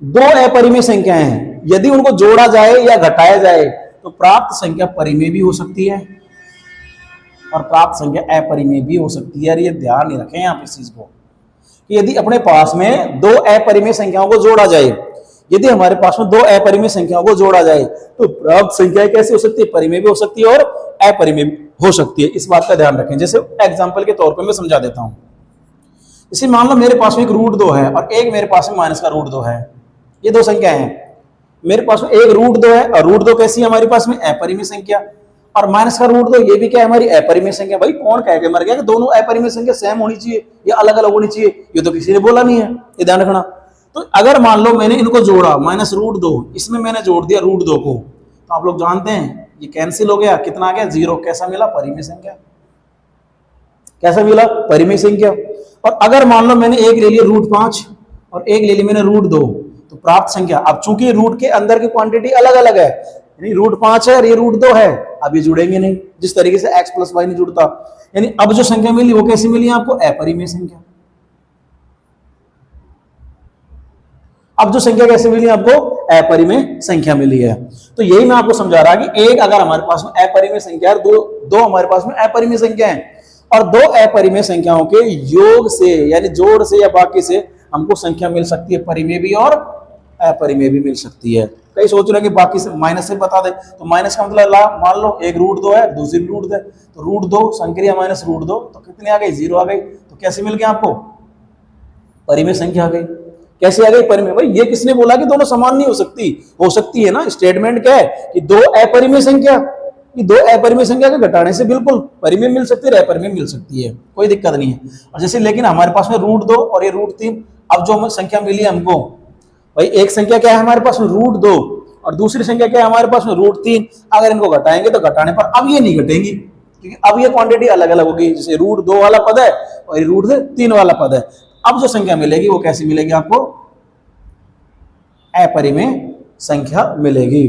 2 अपरिमेय संख्याएं हैं, यदि उनको जोड़ा जाए या घटाया जाए तो प्राप्त संख्या परिमेय भी हो सकती है और प्राप्त संख्या अपरिमेय भी हो सकती है। ये ध्यान नहीं रखें आप इस चीज को, कि यदि अपने पास में 2 अपरिमेय संख्याओं को जोड़ा जाए, यदि हमारे पास में 2 अपरिमेय संख्याओं को जोड़ा जाए तो प्राप्त संख्या कैसी हो सकती है? परिमेय भी हो सकती है और अपरिमेय भी हो सकती है। इस बात का ध्यान रखें। जैसे एग्जांपल के तौर पर मैं समझा देता हूं। इसी मान लो मेरे पास में एक रूट 2 है और एक मेरे पास में माइनस का रूट 2 है, ये दो संख्या हैं। मेरे पास में एक रूट 2 है और रूट 2 कैसी है हमारे पास में, अपरिमेय संख्या, और माइनस का रूट 2 ये भी क्या है, हमारी अपरिमेय संख्या। भाई कौन कह के मर गया कि दोनों अपरिमेय संख्या सेम होनी चाहिए या अलग अलग होनी चाहिए, ये तो किसी ने बोला नहीं है, ये ध्यान रखना। तो अगर मान लो मैंने इनको जोड़ा माइनस रूट 2, इसमें मैंने जोड़ दिया रूट 2 को, तो आप लोग जानते हैं ये कैंसिल हो गया, कितना आ गया 0, कैसा मिला, परिमेय संख्या, कैसा मिला, परिमेय संख्या। और अगर मान लो मैंने एक ले लिया रूट 5 और एक ले लिया मैंने रूट 2, तो प्राप्त संख्या, अब चूंकि रूट के अंदर की क्वांटिटी अलग अलग है, यानी रूट 5 है और ये रूट 2 है, अब ये जुड़ेंगे नहीं, जिस तरीके से x प्लस वाई नहीं जुड़ता। यानी अब जो संख्या मिली वो कैसी मिली आपको, अपरिमेय संख्या। अब जो संख्या कैसे मिली आपको, अपरिमेय संख्या मिली है। तो यही मैं आपको समझा रहा कि एक अगर हमारे पास में अपरिमेय संख्या है, दो हमारे पास में अपरिमेय संख्या है, और दो अपरिमेय संख्याओं के योग से यानी जोड़ से या बाकी से हमको संख्या मिल सकती है, परिमेय भी और अपरिमेय भी मिल सकती है। कई सोच रहे कि बाकी से माइनस से बता दे, तो माइनस का मतलब मान लो एक रूट 2 है, दूसरी रूट 2, तो रूट 2 संक्रिया माइनस रूट 2, तो कितनी आ गई, 0 आ गई। तो कैसे मिल गया आपको, परिमेय संख्या आ गई। कैसे आ गई, परिमेय। भाई ये किसने बोला कि दोनों समान नहीं हो सकती है ना, स्टेटमेंट क्या है कि दो अपरिमेय संख्या, कि दो अपरिमेय संख्या के घटाने से बिल्कुल परिमेय मिल सकती है, अपरिमेय मिल सकती है, कोई दिक्कत नहीं है। और जैसे लेकिन हमारे पास में रूट 2 और ये रूट 3, अब जो संख्या मिली हमको, भाई एक संख्या क्या है हमारे पास में रूट 2 और दूसरी संख्या क्या है हमारे पास में रूट 3, अगर इनको घटाएंगे तो घटाने पर अब ये नहीं घटेंगी, क्योंकि अब ये क्वांटिटी अलग अलग होगी। जैसे रूट 2 वाला पद है और रूट 3 वाला पद है, अब जो संख्या मिलेगी वो कैसी मिलेगी आपको, अपरिमेय संख्या मिलेगी।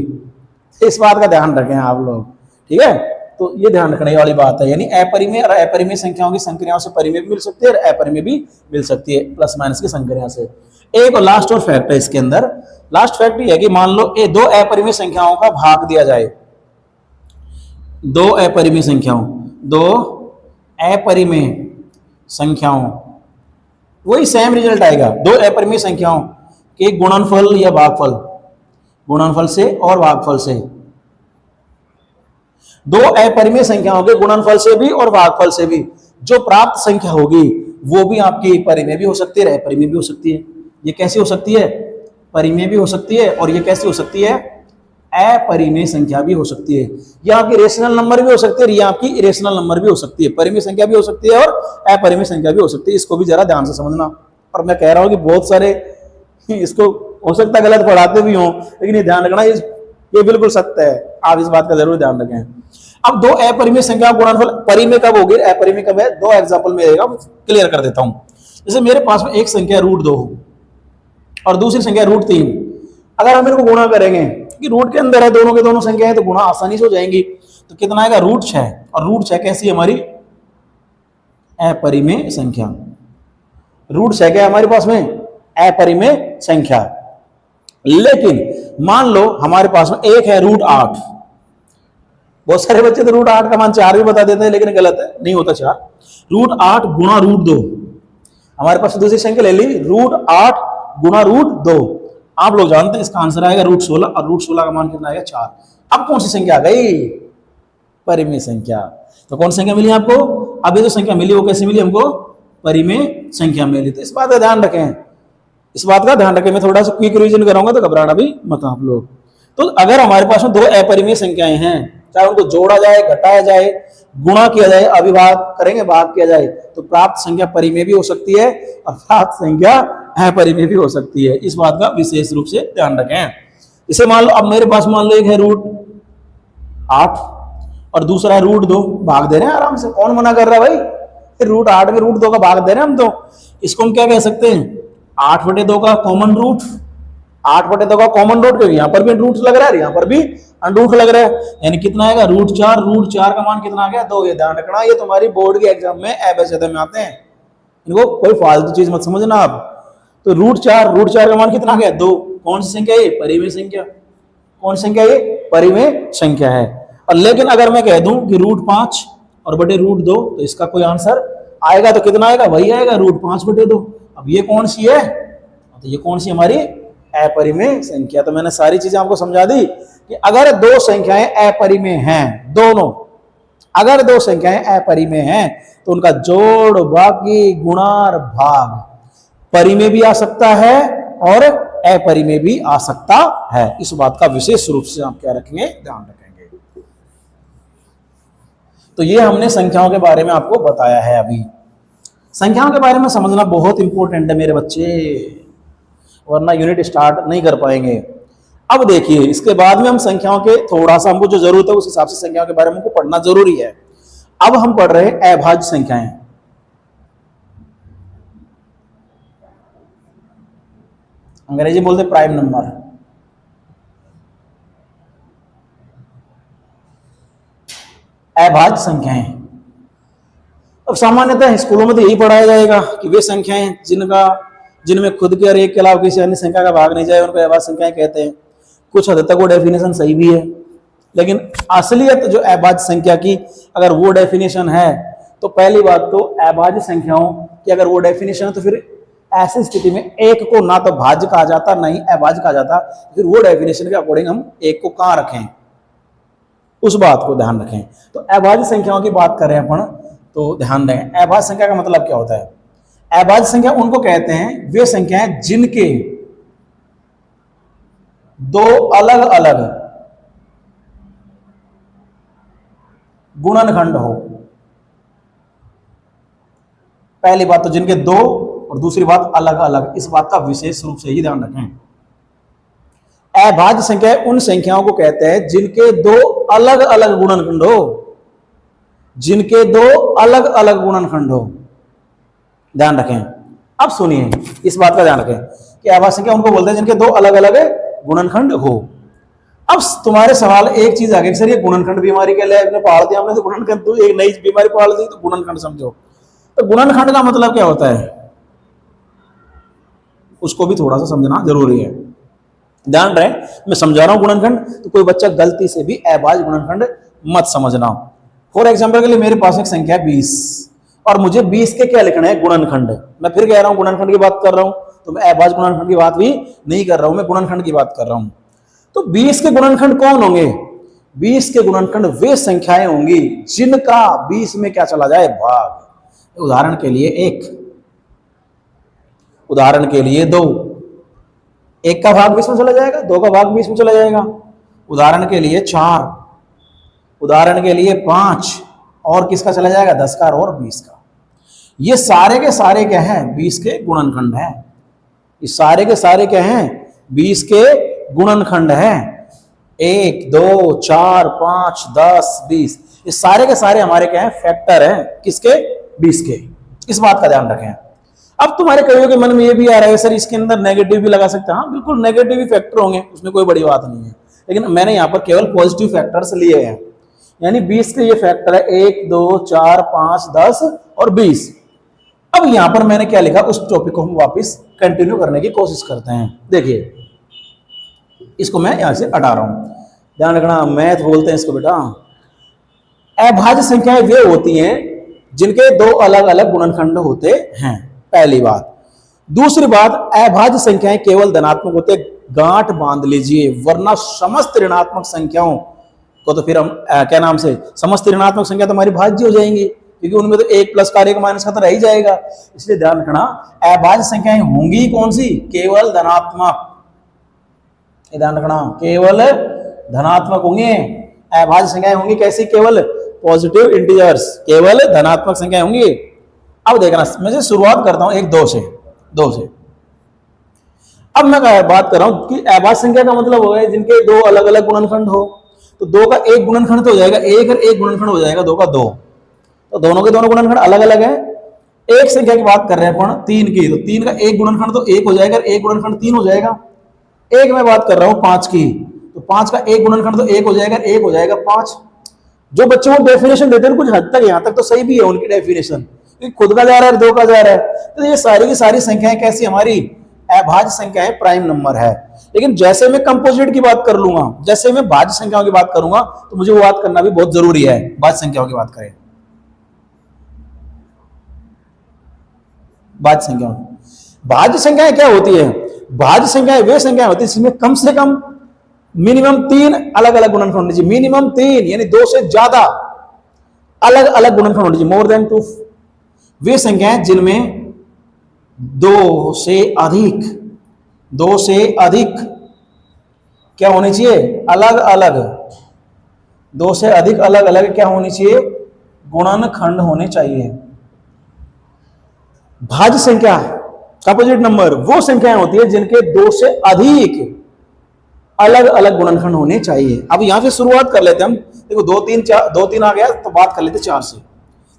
इस बात का ध्यान रखें आप लोग, ठीक है। तो ये ध्यान रखने वाली बात है, यानी अपरिमेय और अपरिमेय संख्याओं की संक्रियाओं से परिमेय भी मिल सकती है और अपरिमेय भी मिल सकती है, प्लस माइनस की संक्रिया से। एक और लास्ट और फैक्ट है इसके अंदर, लास्ट फैक्ट ये है कि मान लो ये दो अपरिमेय संख्याओं का भाग दिया जाए, दो अपरिमेय संख्याओं वही सेम रिजल्ट आएगा। दो अपरिमेय संख्याओं के गुणनफल या भागफल, गुणनफल से और भागफल से, दो अपरिमेय संख्याओं के गुणनफल से भी और भागफल से भी जो प्राप्त संख्या होगी वो भी आपकी परिमेय भी हो सकती है, अपरिमेय भी हो सकती है। ये कैसी हो सकती है, परिमेय भी हो सकती है, और ये कैसी हो सकती है, अपरिमेय संख्या भी हो सकती है। ये आपकी रेशनल नंबर भी हो सकती है, ये आपकी इरेशनल नंबर भी हो सकती है, परिमेय संख्या भी हो सकती है और अपरिमेय संख्या भी हो सकती है। इसको भी जरा ध्यान से समझना। और मैं कह रहा हूं कि बहुत सारे इसको हो सकता है गलत पढ़ाते भी हों, लेकिन ये ध्यान रखना ये बिल्कुल सत्य है, आप इस बात का जरूर ध्यान रखें। अब दो अपरिमेय संख्या गुणनफल परिमेय कब होगी, अपरिमेय कब है, दो एग्जांपल में रहेगा, क्लियर कर देता हूं। जैसे मेरे पास में एक संख्या रूट 2 और दूसरी संख्या रूट 3, अगर हम इनको गुणा करेंगे कि रूट के अंदर है दोनों के दोनों संख्याएं, तो गुणा आसानी से हो जाएंगी। तो कितना आएगा, रूट 6, और रूट 6 कैसी है हमारी, अपरिमेय संख्या। रूट 6 क्या है हमारे पास में, अपरिमेय संख्या। लेकिन मान लो हमारे पास में एक है रूट 8, बहुत सारे बच्चे तो रूट 8 का मान 4 भी बता देते हैं, लेकिन गलत है, नहीं होता 4। रूट 8 गुणा रूट 2, हमारे पास दूसरी संख्या ले ली, रूट 8 गुणा रूट 2। आप लोग जानते हैं इसका आंसर आएगा रूट 16, और रूट 16 का मान कितना आएगा, 4। अब कौन सी संख्या आ गई, परिमेय संख्या। तो कौन संख्या मिली आपको, अब ये जो संख्या मिली वो कैसे मिली हमको, परिमेय संख्या मिली। तो इस बात का ध्यान रखें, इस बात का ध्यान रखें। मैं थोड़ा सा क्विक रिवीजन कराऊंगा तो घबराना भी मत आप लोग। तो अगर हमारे पास में दो अपरिमेय संख्याएं हैं, चाहे उनको जोड़ा जाए, घटाया जाए, गुणा किया जाए, अविभाग करेंगे, भाग किया जाए, तो प्राप्त संख्या परिमेय भी हो सकती है और प्राप्त संख्या अपरिमेय भी हो सकती है। इस बात का विशेष रूप से ध्यान रखें। इसे मान लो, अब मेरे पास मान लो एक है रूट 8 और दूसरा है रूट 2, भाग दे रहे हैं आराम से, कौन मना कर रहा है भाई, रूट 8 में रूट 2 का भाग दे रहे हैं हम। तो इसको हम क्या कह सकते हैं, 8/2 का कॉमन रूट, 8/2 का कॉमन रूट, क्योंकि यहाँ पर भी रूट लग रहा है, यहाँ पर भी अंडरूट लग रहा है, यानी कितना आएगा, रूट 4। रूट 4 का मान कितना आ गया, 2। ये ध्यान रखना, ये तुम्हारी बोर्ड के एग्जाम में एबीसीडी में आते हैं, इनको कोई फालतू चीज मत समझना आप। तो रूट 4 का मान कितना आ गया, 2। कौन सी संख्या है, परिमेय संख्या। कौन सी संख्या है, परिमेय संख्या है। और लेकिन अगर मैं कह दूं कि रूट 5 और बटे रूट 2, तो इसका कोई आंसर आएगा तो कितना आएगा, वही आएगा, रूट 5/2। अब ये कौन सी है, तो ये कौन सी हमारी अपरिमेय संख्या। तो मैंने सारी चीजें आपको समझा दी कि अगर दो संख्याएं अपरिमेय हैं दोनों, अगर दो संख्याएं अपरिमेय हैं तो उनका जोड़, बाकी, गुणा, भाग परिमेय भी आ सकता है और अपरिमेय भी आ सकता है। इस बात का विशेष रूप से आप क्या रखेंगे, ध्यान रखेंगे। तो ये हमने संख्याओं के बारे में आपको बताया है। अभी संख्याओं के बारे में समझना बहुत इंपॉर्टेंट है मेरे बच्चे, वरना यूनिट स्टार्ट नहीं कर पाएंगे। अब देखिए, इसके बाद में हम संख्याओं के थोड़ा सा हमको जो जरूरत है उस हिसाब से संख्याओं के बारे में हमको पढ़ना जरूरी है। अब हम पढ़ रहे हैं अभाज्य संख्याएं। अंग्रेजी बोलते प्राइम नंबर। अभाज्य संख्याएं, अब सामान्यतः स्कूलों में तो यही पढ़ाया जाएगा कि वे संख्याएं जिनमें खुद के और एक के अलावा किसी अन्य संख्या का भाग नहीं जाए उनको अभाज्य संख्याएं कहते हैं। कुछ हद तक वो डेफिनेशन सही भी है, लेकिन असलियत जो अभाज्य संख्या की अगर वो डेफिनेशन है तो पहली बात तो अभाज्य संख्याओं की अगर वो डेफिनेशन है तो फिर ऐसी स्थिति में एक को ना तो भाज्य कहा जाता ना ही अभाज्य कहा जाता। फिर वो डेफिनेशन के अकॉर्डिंग हम एक को कहां रखें, उस बात को ध्यान रखें। तो अभाज्य संख्याओं की बात करें अपन तो ध्यान दें, अभाज्य संख्या का मतलब क्या होता है। अभाज्य संख्या उनको कहते हैं वे संख्याएं जिनके दो अलग अलग गुणनखंड हो। पहली बात तो जिनके दो, और दूसरी बात अलग अलग। इस बात का विशेष रूप से ही ध्यान रखें। अभाज्य संख्या उन संख्याओं को कहते हैं जिनके दो अलग अलग गुणनखंड हो, जिनके दो अलग अलग गुणनखंड हो। ध्यान रखें। अब सुनिए, इस बात का ध्यान रखें कि अभाज्य संख्या उनको बोलते हैं जिनके दो अलग अलग गुणनखंड हो। अब तुम्हारे सवाल एक चीज आ गई, सर ये गुणनखंड बीमारी के लिए पढ़ा दिया हमने, तो गुणनखंड तो एक नई बीमारी पढ़ा दी तो गुणनखंड समझो। तो गुणनखंड का मतलब क्या होता है उसको भी थोड़ा सा समझना जरूरी है। ध्यान रहे, मैं समझा रहा हूं गुणनखंड, तो कोई बच्चा गलती से भी अभाज्य गुणनखंड मत समझना। फॉर एग्जाम्पल के लिए मेरे पास एक संख्या 20 और मुझे 20 के क्या लिखना है, गुणनखंड। मैं फिर कह रहा हूं गुणनखंड की बात कर रहा हूं, तो मैं अभाज्य गुणनखंड की बात भी नहीं कर रहा हूं, मैं गुणनखंड की बात कर रहा हूं। तो 20 के गुणनखंड कौन होंगे, 20 के गुणनखंड वे संख्याएं होंगी जिनका 20 में क्या चला जाए, भाग। उदाहरण के लिए 1, उदाहरण के लिए 2, 1 का भाग 20 में चला जाएगा, 2 का भाग 20 में चला जाएगा। उदाहरण के लिए 4, उदाहरण के लिए 5, और किसका चला जाएगा, 10 का और 20 का। ये सारे के सारे क्या हैं, 20 के गुणनखंड हैं। ये सारे के सारे क्या हैं, 20 के गुणनखंड हैं। 1, 2, 4, 5, 10, 20, ये सारे के सारे हमारे क्या हैं, फैक्टर हैं। किसके, 20 के। इस बात का ध्यान रखें। अब तुम्हारे कईयों के मन में ये भी आ रहा है सर इसके अंदर नेगेटिव भी लगा सकते हैं। हाँ बिल्कुल, नेगेटिव भी फैक्टर होंगे, उसमें कोई बड़ी बात नहीं है, लेकिन मैंने यहाँ पर केवल पॉजिटिव फैक्टर्स लिए हैं। यानी 20 के ये फैक्टर है 1, 2, 4, 5, 10 और 20। अब यहां पर मैंने क्या लिखा, उस टॉपिक को हम वापस कंटिन्यू करने की कोशिश करते हैं। देखिए, इसको मैं यहां से हटा रहा हूं, ध्यान रखना, मैथ बोलते हैं इसको बेटा। अभाज्य संख्याएं वे होती हैं जिनके दो अलग अलग गुणनखंड होते हैं, पहली बात। दूसरी बात, अभाज्य संख्याएं केवल धनात्मक होते, गांठ बांध लीजिए, वरना समस्त ऋणात्मक संख्याओं को तो फिर हम क्या नाम से, समस्त ऋणात्मक संख्या तो हमारी भाज्य हो जाएंगी, क्योंकि उनमें तो 1 प्लस का 1 माइनस का तो रह ही जाएगा। इसलिए ध्यान रखना, अभाज्य संख्याएं होंगी कौन सी, केवल धनात्मक। ध्यान रखना, केवल धनात्मक होंगे। अभाज्य संख्याएं होंगी कैसी, केवल पॉजिटिव इंटीजर्स, केवल धनात्मक संख्याएं होंगी। अब देखना, मैं शुरुआत करता हूं एक 2 से। अब मैं बात कर रहा हूं कि अभाज्य संख्या का मतलब हो गया जिनके दो अलग अलग गुणनखंड हो। तो 2 का 1 गुणनखंड तो हो जाएगा 1 और 1 गुणनखंड हो जाएगा 2 का 2, तो दोनों के दोनों गुणनखंड अलग अलग है। एक संख्या की बात कर रहे हैं अपन 3 की, तो 3 का 1 गुणनखंड तो 1 हो जाएगा, 1 गुणनखंड 3 हो जाएगा। एक मैं बात कर रहा हूं 5 की, तो 5 का 1 गुणनखंड तो 1 हो जाएगा, 1 हो जाएगा 5। जो बच्चों को डेफिनेशन देते हैं कुछ हद तक यहां तक तो सही भी है उनकी डेफिनेशन, खुद का जा रहा है 2 का जा रहा है। तो ये सारी की सारी संख्याएं कैसी हमारी, अभाज्य संख्याएं, प्राइम नंबर है। लेकिन जैसे मैं कंपोजिट की बात कर लूंगा, जैसे मैं भाज्य संख्याओं की बात करूंगा, तो मुझे वो बात करना भी बहुत जरूरी है। भाज्य संख्याओं की बात करें, भाज्य संख्याओं, भाज्य संख्याएं क्या होती है, भाज्य संख्याएं वे संख्याएं होती है जिसमें कम से कम मिनिमम 3 अलग अलग गुणनखंड होने चाहिए। मिनिमम 3 यानी 2 से ज्यादा, अलग अलग गुणनखंड होने चाहिए, मोर देन 2। वे संख्याएं जिनमें दो से अधिक क्या होनी चाहिए, अलग अलग, दो से अधिक अलग अलग क्या होनी चाहिए, गुणनखंड होने चाहिए। भाज्य संख्या कंपोजिट नंबर वो संख्याएं होती है जिनके दो से अधिक अलग अलग गुणनखंड होने चाहिए। अब यहां से शुरुआत कर लेते हैं हम। देखो 2 3 4, 2 3 आ गया तो बात कर लेते 4 से।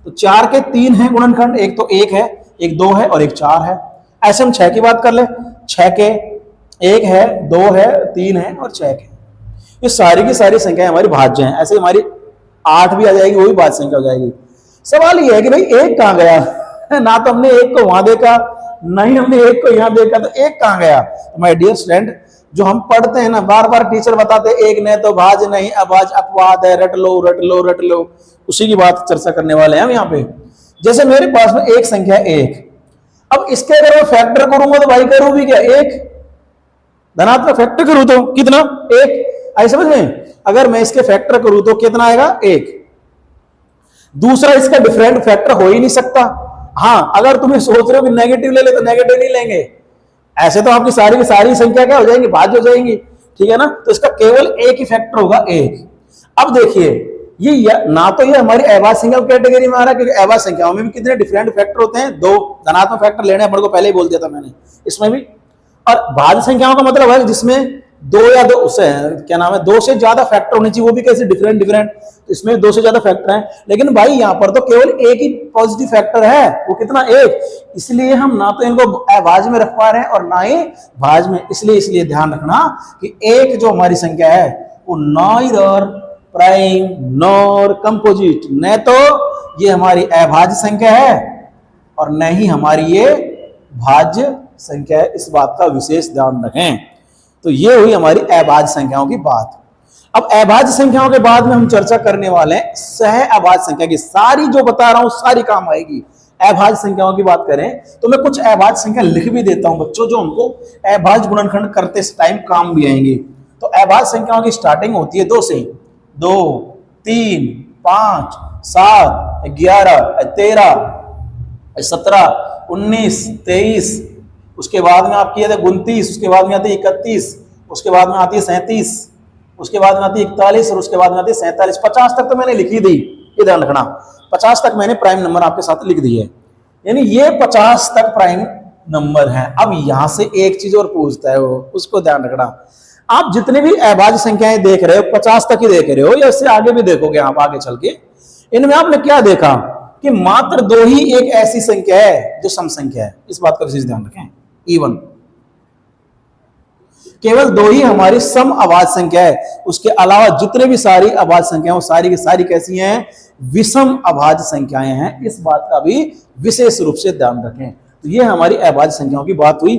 तो 4 के 3 हैं गुणनखंड, एक तो 1 है, एक 2 है और एक 4 है। ऐसे हम 6 की बात कर ले, 6 के 1 है, 2 है, 3 है और 6 के। ये सारी की सारी संख्याएं हमारी भाज्य हैं। ऐसे हमारी 8 भी आ जाएगी, वो भी भाज्य संख्या हो जाएगी। सवाल ये है कि भाई 1 कहां गया? ना तो हमने 1 को वहां देखा, नहीं हमने 1 को यहां देखा, तो 1 कहां गया? तो माय डियर स्टूडेंट, जो हम पढ़ते हैं ना, बार बार टीचर बताते हैं 1 ने तो भाज्य नहीं, अभाज्य अपवाद है, रट लो रट लो रट लो, उसी की बात चर्चा करने वाले हैं हम यहाँ पे। जैसे मेरे पास में एक संख्या 1, अब इसके अगर मैं फैक्टर करूंगा तो भाई करूं भी क्या, 1 धनात्मक फैक्टर करूं तो कितना, 1। आई समझ में? अगर मैं इसके फैक्टर करूं तो कितना आएगा, 1। दूसरा, इसका डिफरेंट फैक्टर हो ही नहीं सकता। हाँ, अगर तुम्हें सोच रहे हो कि नेगेटिव ले ले तो नेगेटिव नहीं लेंगे, ऐसे तो आपकी सारी की सारी संख्या क्या हो जाएंगी, भाज्य हो जाएंगी, ठीक है ना। तो इसका केवल एक ही फैक्टर होगा, 1। अब देखिए ये ना तो ये हमारी अभाज्य संख्या कैटेगरी में आ रहा है, क्योंकि अभाज्य संख्याओं में भी कितने डिफरेंट फैक्टर होते हैं, 2 धनात्मक फैक्टर लेने हैं, को पहले ही बोल दिया था मैंने, इसमें भी। और भाज्य संख्याओं का मतलब है जिसमें 2 या 2 से क्या नाम है, 2 से ज्यादा फैक्टर होने चाहिए, वो भी कैसे डिफरेंट डिफरेंट, तो इसमें 2 से ज्यादा फैक्टर हैं। लेकिन भाई यहाँ पर तो केवल एक ही पॉजिटिव फैक्टर है, वो कितना, 1। इसलिए हम ना तो इनको अभाज्य में रख पा रहे हैं और ना ही भाज्य में। इसलिए ध्यान रखना कि 1 जो हमारी संख्या है वो नॉइदर प्राइम नॉर कंपोजिट, न तो ये हमारी अभाज्य संख्या है और न ही हमारी ये भाज्य संख्या है। इस बात का विशेष ध्यान रखें। तो ये हुई हमारी अभाज्य संख्याओं की बात। अब अभाज्य संख्याओं के बाद में हम चर्चा करने वाले हैं सह अभाज्य संख्या की। सारी जो बता रहा हूं सारी काम आएगी। अभाज्य संख्याओं की बात करें तो मैं कुछ अभाज्य संख्या लिख भी देता हूं बच्चों, जो हमको अभाज्य गुणनखंड करते टाइम काम भी आएंगे। तो अभाज्य संख्याओं की स्टार्टिंग होती है 2 से, 2 3 5 7 11 13 17 19 23, उसके बाद में आपकी आती है 29, उसके बाद में आती है 31, उसके बाद में आती है 37, उसके बाद में आती है 41 और उसके बाद में आती है 47। 50 तक तो मैंने लिखी दी, ये ध्यान रखना। 50 तक मैंने प्राइम नंबर आपके साथ लिख दी है, यानी ये 50 तक प्राइम नंबर है। अब यहां से एक चीज और पूछता है वो, उसको ध्यान रखना। आप जितने भी अभाज्य संख्याएं देख रहे हो 50 तक ही देख रहे हो या इससे आगे भी देखोगे आप आगे चल के, इनमें आपने क्या देखा कि मात्र 2 ही एक ऐसी संख्या है जो सम संख्या है। इस बात का विशेष ध्यान रखें। इवन केवल 2 ही हमारी सम अभाज्य संख्या है, उसके अलावा जितने भी सारी अभाज्य संख्याएं सारी की सारी कैसी हैं, विषम अभाज्य संख्याएं हैं। इस बात का भी विशेष रूप से ध्यान रखें। तो ये हमारी अभाज्य संख्याओं की बात हुई।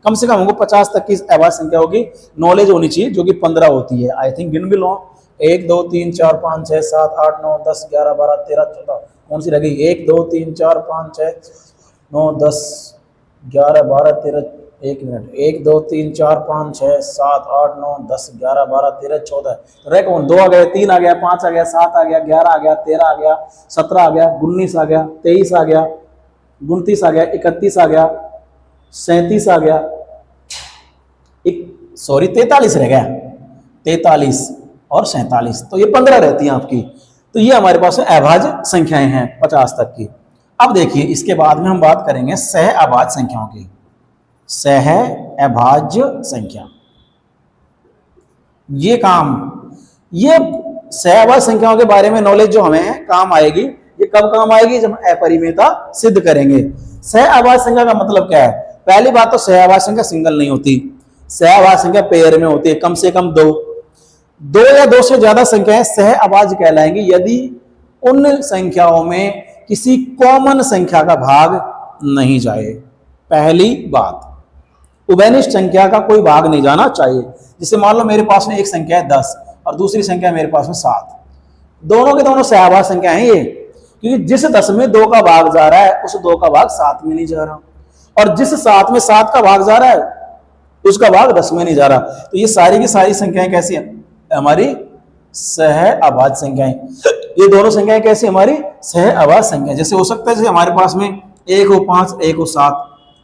कम से कम हमको 50 तक की अभाज्य संख्या होगी नॉलेज होनी चाहिए, जो कि 15 होती है। आई थिंक गिन भी लो, 1 2 3 4 5 6 7 8 9 10 11 12 13 14, कौन सी रह गई, 1 2 3 4 5 6 9 10 11 12 13, 1 मिनट, 1 2 3 4 5 6 7 8 9 10 11 12 13 14, रह कौन, 2 आ गया, 3 आ गया, 5 आ गया, 7 आ गया, 11 आ गया, 13 आ गया, 17 आ गया, 19 आ गया, 23 आ गया, 29 आ गया, 31 आ गया, 37 आ गया, 43 रह गया, 43 और 47, तो ये 15 रहती हैं आपकी। तो ये हमारे पास अभाज्य संख्याएं हैं 50 तक की। अब देखिए इसके बाद में हम बात करेंगे सह अभाज्य संख्याओं की। सह अभाज्य संख्या, ये सह अभाज्य संख्याओं के बारे में नॉलेज जो हमें काम आएगी, ये कब काम आएगी, जब अपरिमेयता सिद्ध करेंगे। सह अभाज्य संख्या का मतलब क्या है? पहली बात तो सह अभाज्य संख्या सिंगल नहीं होती, सह अभाज्य संख्या पेयर में होती है, कम से कम 2 या 2 से ज्यादा संख्याएं सह अभाज्य कहलाएंगी यदि उन संख्याओं में किसी कॉमन संख्या का भाग नहीं जाए। पहली बात, उभयनिष्ठ संख्या का कोई भाग नहीं जाना चाहिए। जैसे मान लो मेरे पास में एक संख्या है 10 और दूसरी संख्या मेरे पास में 7, दोनों के दोनों सह अभाज्य संख्या है ये, क्योंकि जिस 10 में 2 का भाग जा रहा है उस 2 का भाग 7 में नहीं जा रहा, और जिस 7 में 7 का भाग जा रहा है उसका भाग 10 में नहीं जा रहा। तो ये सारी की सारी संख्याएं कैसी हैं, हमारी सह अभाज्य संख्याएं। ये दोनों संख्याएं कैसी हमारी सह आवाज संख्या, जैसे हो सकता है जैसे हमारे पास में 1 हो 5, 1 हो 7,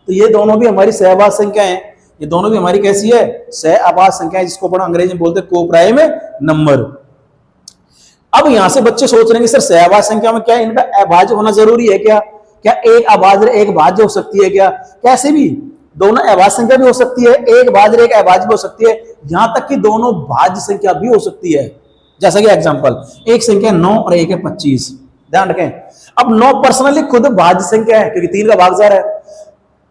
तो ये दोनों भी हमारी सह आवाज संख्या है, ये दोनों भी हमारी कैसी है सह आवाज संख्या है, जिसको अपन अंग्रेजी में बोलते हैं कोप्राइम नंबर। अब यहां से बच्चे सोच रहे हैं कि सर सह आवाज संख्या में क्या इनका अभाज्य होना जरूरी है क्या, क्या एक अभाज्य एक भाज्य हो सकती है क्या, कैसे भी दोनों अभाज्य संख्या भी हो सकती है, एक भाज्य एक अभाज्य भी हो सकती है, यहां तक कि दोनों भाज्य संख्या भी हो सकती है। जैसा कि एग्जांपल एक संख्या 9 और एक है 25, ध्यान रखें। अब 9 पर्सनली खुद भाज्य संख्या है क्योंकि 3 का भाग जा रहा है,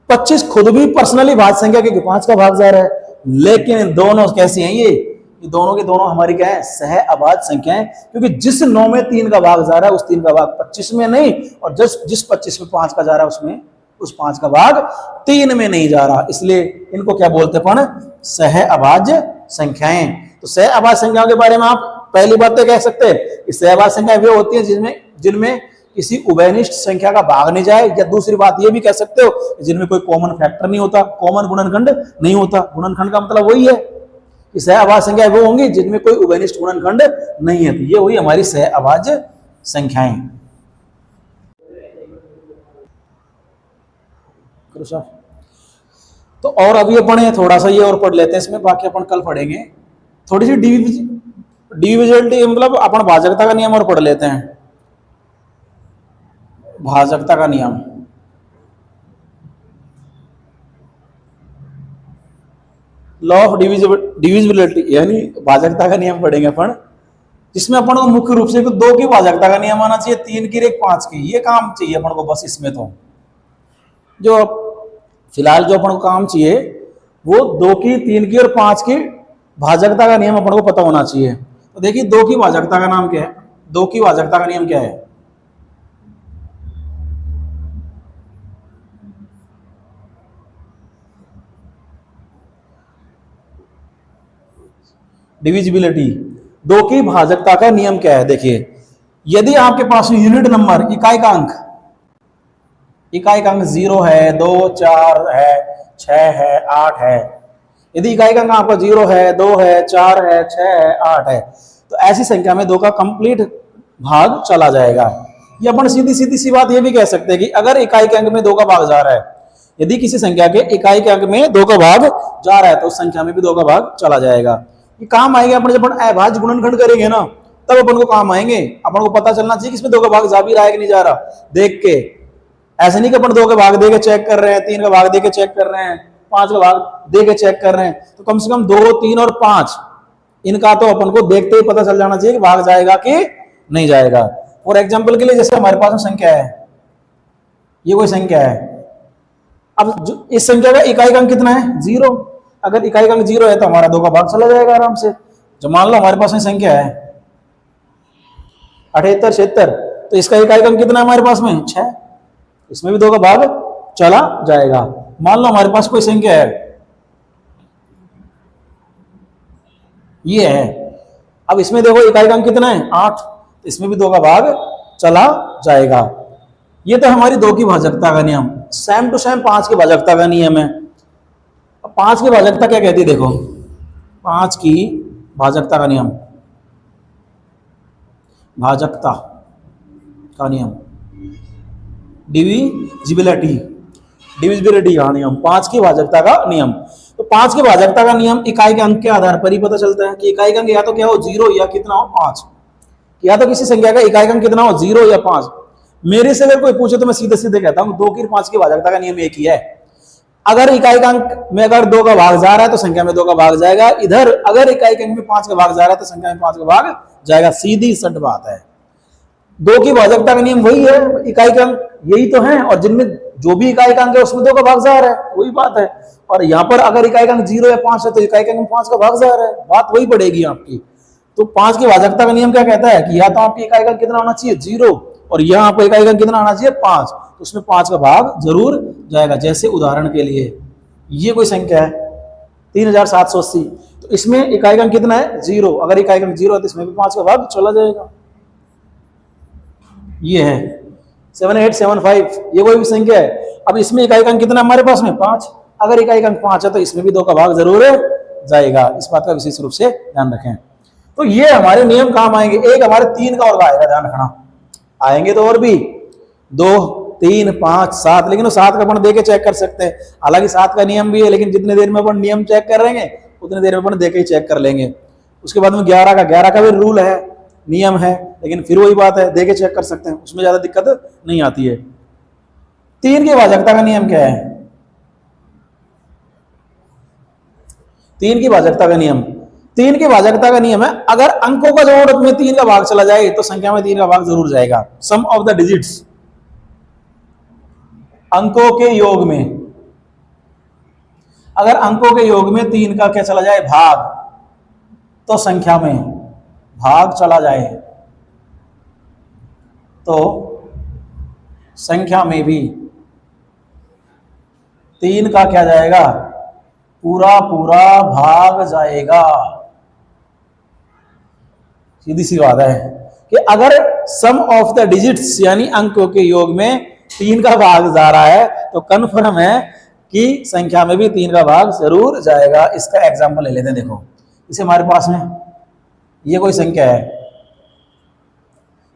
25 खुद भी पर्सनली भाज्य संख्या क्योंकि 5 का भाग जा रहा है, लेकिन दोनों कैसी हैं ये दोनों के दोनों हमारी क्या है सह अभाज्य संख्याएं, क्योंकि जिस 9 में 3 का भाग जा रहा है उस 3 का भाग 25 में नहीं, और जिस 25 में 5 का जा रहा है उसमें उस 5 का भाग 3 में नहीं जा रहा, इसलिए इनको क्या बोलते हैं सह अभाज्य संख्याएं। तो सह अभाज्य संख्याओं के बारे में आप पहली बात तो कह सकते हैं कि सह अभाज्य संख्याएं वे होती है जिनमें किसी उभयनिष्ठ संख्या का भाग नहीं जाए, या दूसरी बात ये भी कह सकते हो जिनमें कोई कॉमन फैक्टर नहीं होता, कॉमन गुणनखंड नहीं होता। गुणनखंड का मतलब वही है कि सह अभाज्य संख्याएं वो होंगी जिनमें कोई उभयनिष्ठ गुणनखंड नहीं है, तो ये हुई हमारी सह अभाज्य संख्याएं। तो और अभी अपन थोड़ा सा ये और पढ़ लेते हैं इसमें, बाकी अपन कल पढ़ेंगे। थोड़ी सी डिविजिबिलिटी मतलब अपन भाजकता का नियम और पढ़ लेते हैं। भाजकता का नियम, लॉ ऑफ डिविजिबिलिटी यानी भाजकता का नियम पढ़ेंगे अपन, जिसमें अपन को मुख्य रूप से 2 की भाजकता का नियम आना चाहिए, 3 की 1 5 की, ये काम चाहिए अपन को बस। इसमें तो जो फिलहाल जो अपन को काम चाहिए वो 2 की 3 की और 5 की भाजकता का नियम अपन को पता होना चाहिए। तो देखिए 2 की भाजकता का नाम क्या है, 2 की भाजकता का नियम क्या है, डिविजिबिलिटी। 2 की भाजकता का नियम क्या है, देखिए यदि आपके पास यूनिट नंबर इकाई का अंक 0 है, 2 4 है, 6 है, 8 है, यदि इकाई का अंक आपका 0 है, 2 है, 4 है, 6 है, 8 है, तो ऐसी संख्या में 2 का कंप्लीट भाग चला जाएगा। ये अपन सीधी सी बात ये भी कह सकते हैं कि अगर इकाई के अंक में 2 का भाग जा रहा है, यदि किसी संख्या के इकाई के अंक में 2 का भाग जा रहा है तो उस संख्या में भी 2 का भाग चला जाएगा। ये काम आएंगे अपन जब अपन अभाज्य गुणनखंड करेंगे ना, तब अपन को काम आएंगे। अपन को पता चलना चाहिए कि इसमें 2 का भाग जा भी रहा है कि नहीं जा रहा, देख के। ऐसे नहीं कि अपन 2 का भाग दे के चेक कर रहे हैं, 3 का भाग दे के चेक कर रहे हैं, 5 का भाग दे के चेक कर रहे हैं, तो कम से कम 2 3 और 5 इनका तो अपन को देखते ही पता चल जाना चाहिए कि भाग जाएगा कि नहीं जाएगा। फॉर एग्जाम्पल के लिए जैसे हमारे पास में संख्या है, ये कोई संख्या है, अब इस संख्या का इकाई का अंक कितना है 0, अगर इकाई का अंक 0 है तो हमारा 2 का भाग चला जाएगा आराम से। जो मान लो हमारे पास में संख्या है 78 76, तो इसका इकाई का अंक कितना है हमारे पास में 6, इसमें भी 2 का भाग चला जाएगा। मान लो हमारे पास कोई संख्या है, ये है, अब इसमें देखो इकाई का अंक कितना है 8, तो इसमें भी 2 का भाग चला जाएगा। ये तो हमारी 2 की भाजकता का नियम। सेम टू सेम 5 की भाजकता का नियम है। 5 की भाजकता क्या कहती है, देखो 5 की भाजकता का नियम, भाजकता का नियम, डिविजिबिलिटी का नियम, 5 की भाजकता का नियम। तो 5 की भाजकता का नियम इकाई के अंक के आधार पर ही पता चलता है कि इकाई का अंक या तो क्या हो 0 या कितना हो 5, या तो किसी संख्या का इकाई का अंक कितना हो 0 या 5। मेरे से अगर कोई पूछे तो मैं सीधे सीधे कहता हूं 2 की 5 की भाजकता का नियम एक ही है। अगर इकाई का अंक में अगर 2 का भाग जा रहा है तो संख्या में 2 का भाग जाएगा, इधर अगर इकाई के अंक में 5 का भाग जा रहा है तो संख्या में 5 का भाग जाएगा, सीधी सट बात है। 2 की भाजकता का नियम वही है, इकाई का अंक यही तो है, और जिनमें जो भी इकाई का अंक है उसमें 2 का भाग जा रहा है, वही बात है। और यहाँ पर अगर इकाई का अंक 0 या 5 है तो इकाई का अंक 5 का भाग जा रहा है, बात वही पड़ेगी आपकी। तो 5 की भाजकता का नियम क्या कहता है कि या तो आपकी इकाई का अंक कितना होना चाहिए 0, और यहाँ आपको इकाई का अंक कितना आना चाहिए 5, तो उसमें 5 का भाग जरूर जाएगा। जैसे उदाहरण के लिए ये कोई संख्या है 3780, तो इसमें इकाई का अंक कितना है 0, अगर इकाई का अंक 0 है तो इसमें भी 5 का भाग चला जाएगा। ये है 7875, ये कोई भी संख्या है, अब इसमें इकाई का अंक कितना हमारे पास में 5, अगर इकाई का अंक 5 है तो इसमें भी 2 का भाग जरूर जाएगा। इस बात का विशेष रूप से ध्यान रखें। तो ये हमारे नियम काम आएंगे। एक हमारे 3 का और आएगा, ध्यान रखना, आएंगे तो और भी 2, 3, 5, 7, लेकिन वो 7 का अपन दे के चेक कर सकते हैं। हालांकि 7 का नियम भी है, लेकिन जितने देर में अपन नियम चेक कर रहेंगे उतने देर में अपन दे के ही चेक कर लेंगे। उसके बाद में 11 का भी रूल है, नियम है, लेकिन फिर वही बात है, दे के चेक कर सकते हैं, उसमें ज्यादा दिक्कत नहीं आती है। 3 की भाजकता का नियम क्या है? 3 की भाजकता का नियम, 3 की भाजकता का नियम है, अगर अंकों का जोड़ में 3 का भाग चला जाए तो संख्या में 3 का भाग जरूर जाएगा। सम ऑफ द डिजिट्स, अंकों के योग में, अगर अंकों के योग में 3 का क्या चला जाए? भाग, तो संख्या में भाग चला जाए तो संख्या में भी 3 का क्या जाएगा? पूरा पूरा भाग जाएगा। सीधी सी बात है कि अगर सम ऑफ द डिजिट्स यानी अंकों के योग में 3 का भाग जा रहा है तो कन्फर्म है कि संख्या में भी 3 का भाग जरूर जाएगा। इसका एग्जांपल ले लेते हैं। देखो, इसे हमारे पास में ये कोई संख्या है,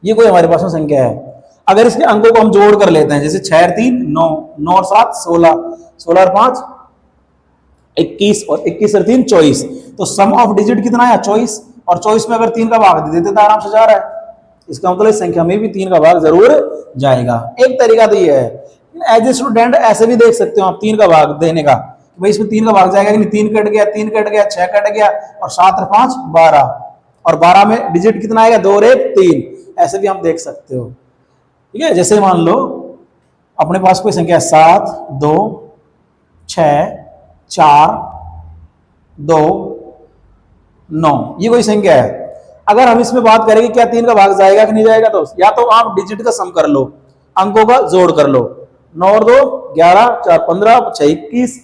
ये कोई हमारे पास में संख्या है। अगर इसके अंकों को हम जोड़ कर लेते हैं, जैसे 6 और 3 9, 9 और 7 16, 16 और 5 21 और 21 और 3 24, तो सम ऑफ डिजिट कितना है? 24, और 24 में अगर 3 का भाग दे देते तो आराम से जा रहा है। इसका मतलब इस संख्या में भी 3 का भाग जरूर जाएगा। एक तरीका तो ये है, एज ए स्टूडेंट ऐसे भी देख सकते हो आप 3 का भाग देने का, भाई इसमें 3 का भाग जाएगा कि नहीं? 3 कट गया, 3 कट गया, 6 कट गया, और 7 और 5 12, और 12 में डिजिट कितना आएगा? 2 और 1 3। ऐसे भी आप देख सकते हो। ठीक है, जैसे मान लो अपने पास कोई संख्या 7 2 6 4 2 9, ये कोई संख्या है। अगर हम इसमें बात करेंगे क्या 3 का भाग जाएगा कि नहीं जाएगा, तो या तो आप डिजिट का सम कर लो, अंकों का जोड़ कर लो। 9 और 2 11, 4 15, 6 21,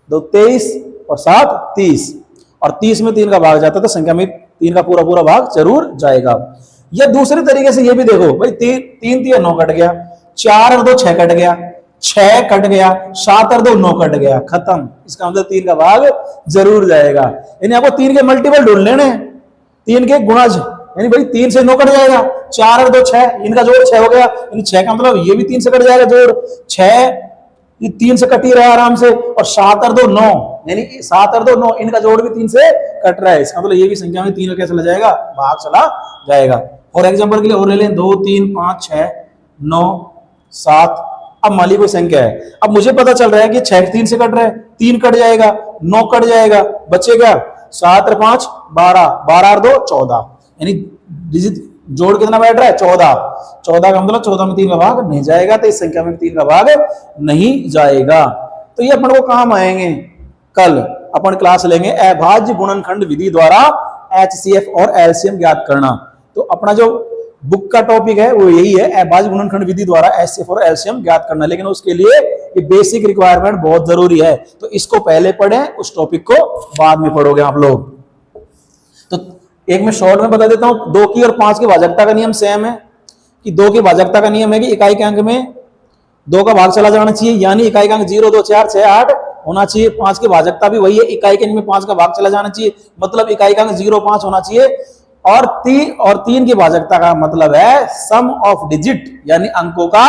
2 23 और 7 30, और 30 में 3 का भाग जाता है तो संख्या में 3 का पूरा पूरा भाग जरूर जाएगा। या दूसरे तरीके से ये भी देखो, भाई 3 3 9 कट गया, 4 और 2 6 कट गया, 6 कट गया, 7 और 2 9 कट गया, खत्म। इसका मतलब 3 का भाग जरूर जाएगा। यानी आपको 3 के मल्टीपल ढूंढ लेने, 3 के गुणज, यानी भाई 3 से 9 कट जाएगा, 4 और 2 6, इनका जोड़ 6 हो गया, यानी 6 का मतलब ये भी 3 से कट जाएगा जोड़, 6 ये 3 से कट ही रहा है आराम से, और 7 और 2 9, यानी 7 और 2 9, इनका जोड़ भी 3 से कट रहा है। इसका मतलब ये भी संख्या में 3 का क्या चला जाएगा? भाग चला जाएगा। और एग्जांपल के लिए और ले लें, 2 3 5 6 9 7। अब मान ली कोई संख्या है, अब मुझे पता चल रहा है कि 6 3 से कट रहा है, 3 कट जाएगा, 9 कट जाएगा, बचेगा 7 और 5 12, 12 और 2 14, यानी डिजिट जोड़ कितना बैठ रहा है? 14। 14 का मतलब 14 में 3 का भाग नहीं जाएगा, तो इस संख्या में 3 का भाग नहीं जाएगा। तो ये अपन को काम आएंगे। कल अपन क्लास लेंगे अभाज्य गुणनखंड विधि द्वारा HCF और LCM ज्ञात करना। तो अपना जो बुक का टॉपिक है वो यही है, अभाज्य गुणनखंड विधि द्वारा HCF और LCM ज्ञात करना। लेकिन उसके लिए ये बेसिक रिक्वायरमेंट बहुत जरूरी है, तो इसको पहले पढ़ें, उस टॉपिक को बाद में पढ़ोगे आप लोग। तो एक मैं शॉर्ट में बता देता हूं, 2 की और 5 की भाजकता का नियम सेम है। कि 2 की भाजकता का नियम है कि इकाई के अंक में 2 का भाग चला जाना चाहिए, यानी इकाई का अंक 0 2 4 6 8 होना चाहिए। 5 की भाजकता भी वही है, इकाई के अंक में 5 का भाग चला जाना चाहिए, मतलब इकाई का अंक 0 5 होना चाहिए। और 3 की भाजकता का मतलब है सम ऑफ डिजिट, यानी अंकों का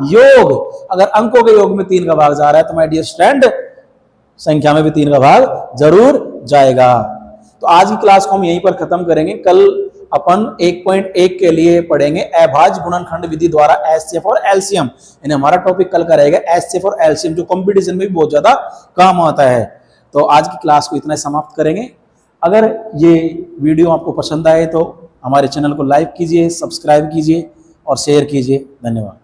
योग। अगर अंकों के योग में 3 का भाग जा रहा है तो माय डियर स्टूडेंट संख्या में भी 3 का भाग जरूर जाएगा। तो आज की क्लास को हम यहीं पर खत्म करेंगे। कल अपन 1.1 के लिए पढ़ेंगे अभाज्य गुणनखंड विधि द्वारा HCF और LCM, यानी हमारा टॉपिक कल का रहेगा HCF और LCM, जो कंपटीशन में भी बहुत ज्यादा काम आता है। तो आज की क्लास को इतना समाप्त करेंगे। अगर ये वीडियो आपको पसंद आए तो हमारे चैनल को लाइक कीजिए, सब्सक्राइब कीजिए और शेयर कीजिए। धन्यवाद।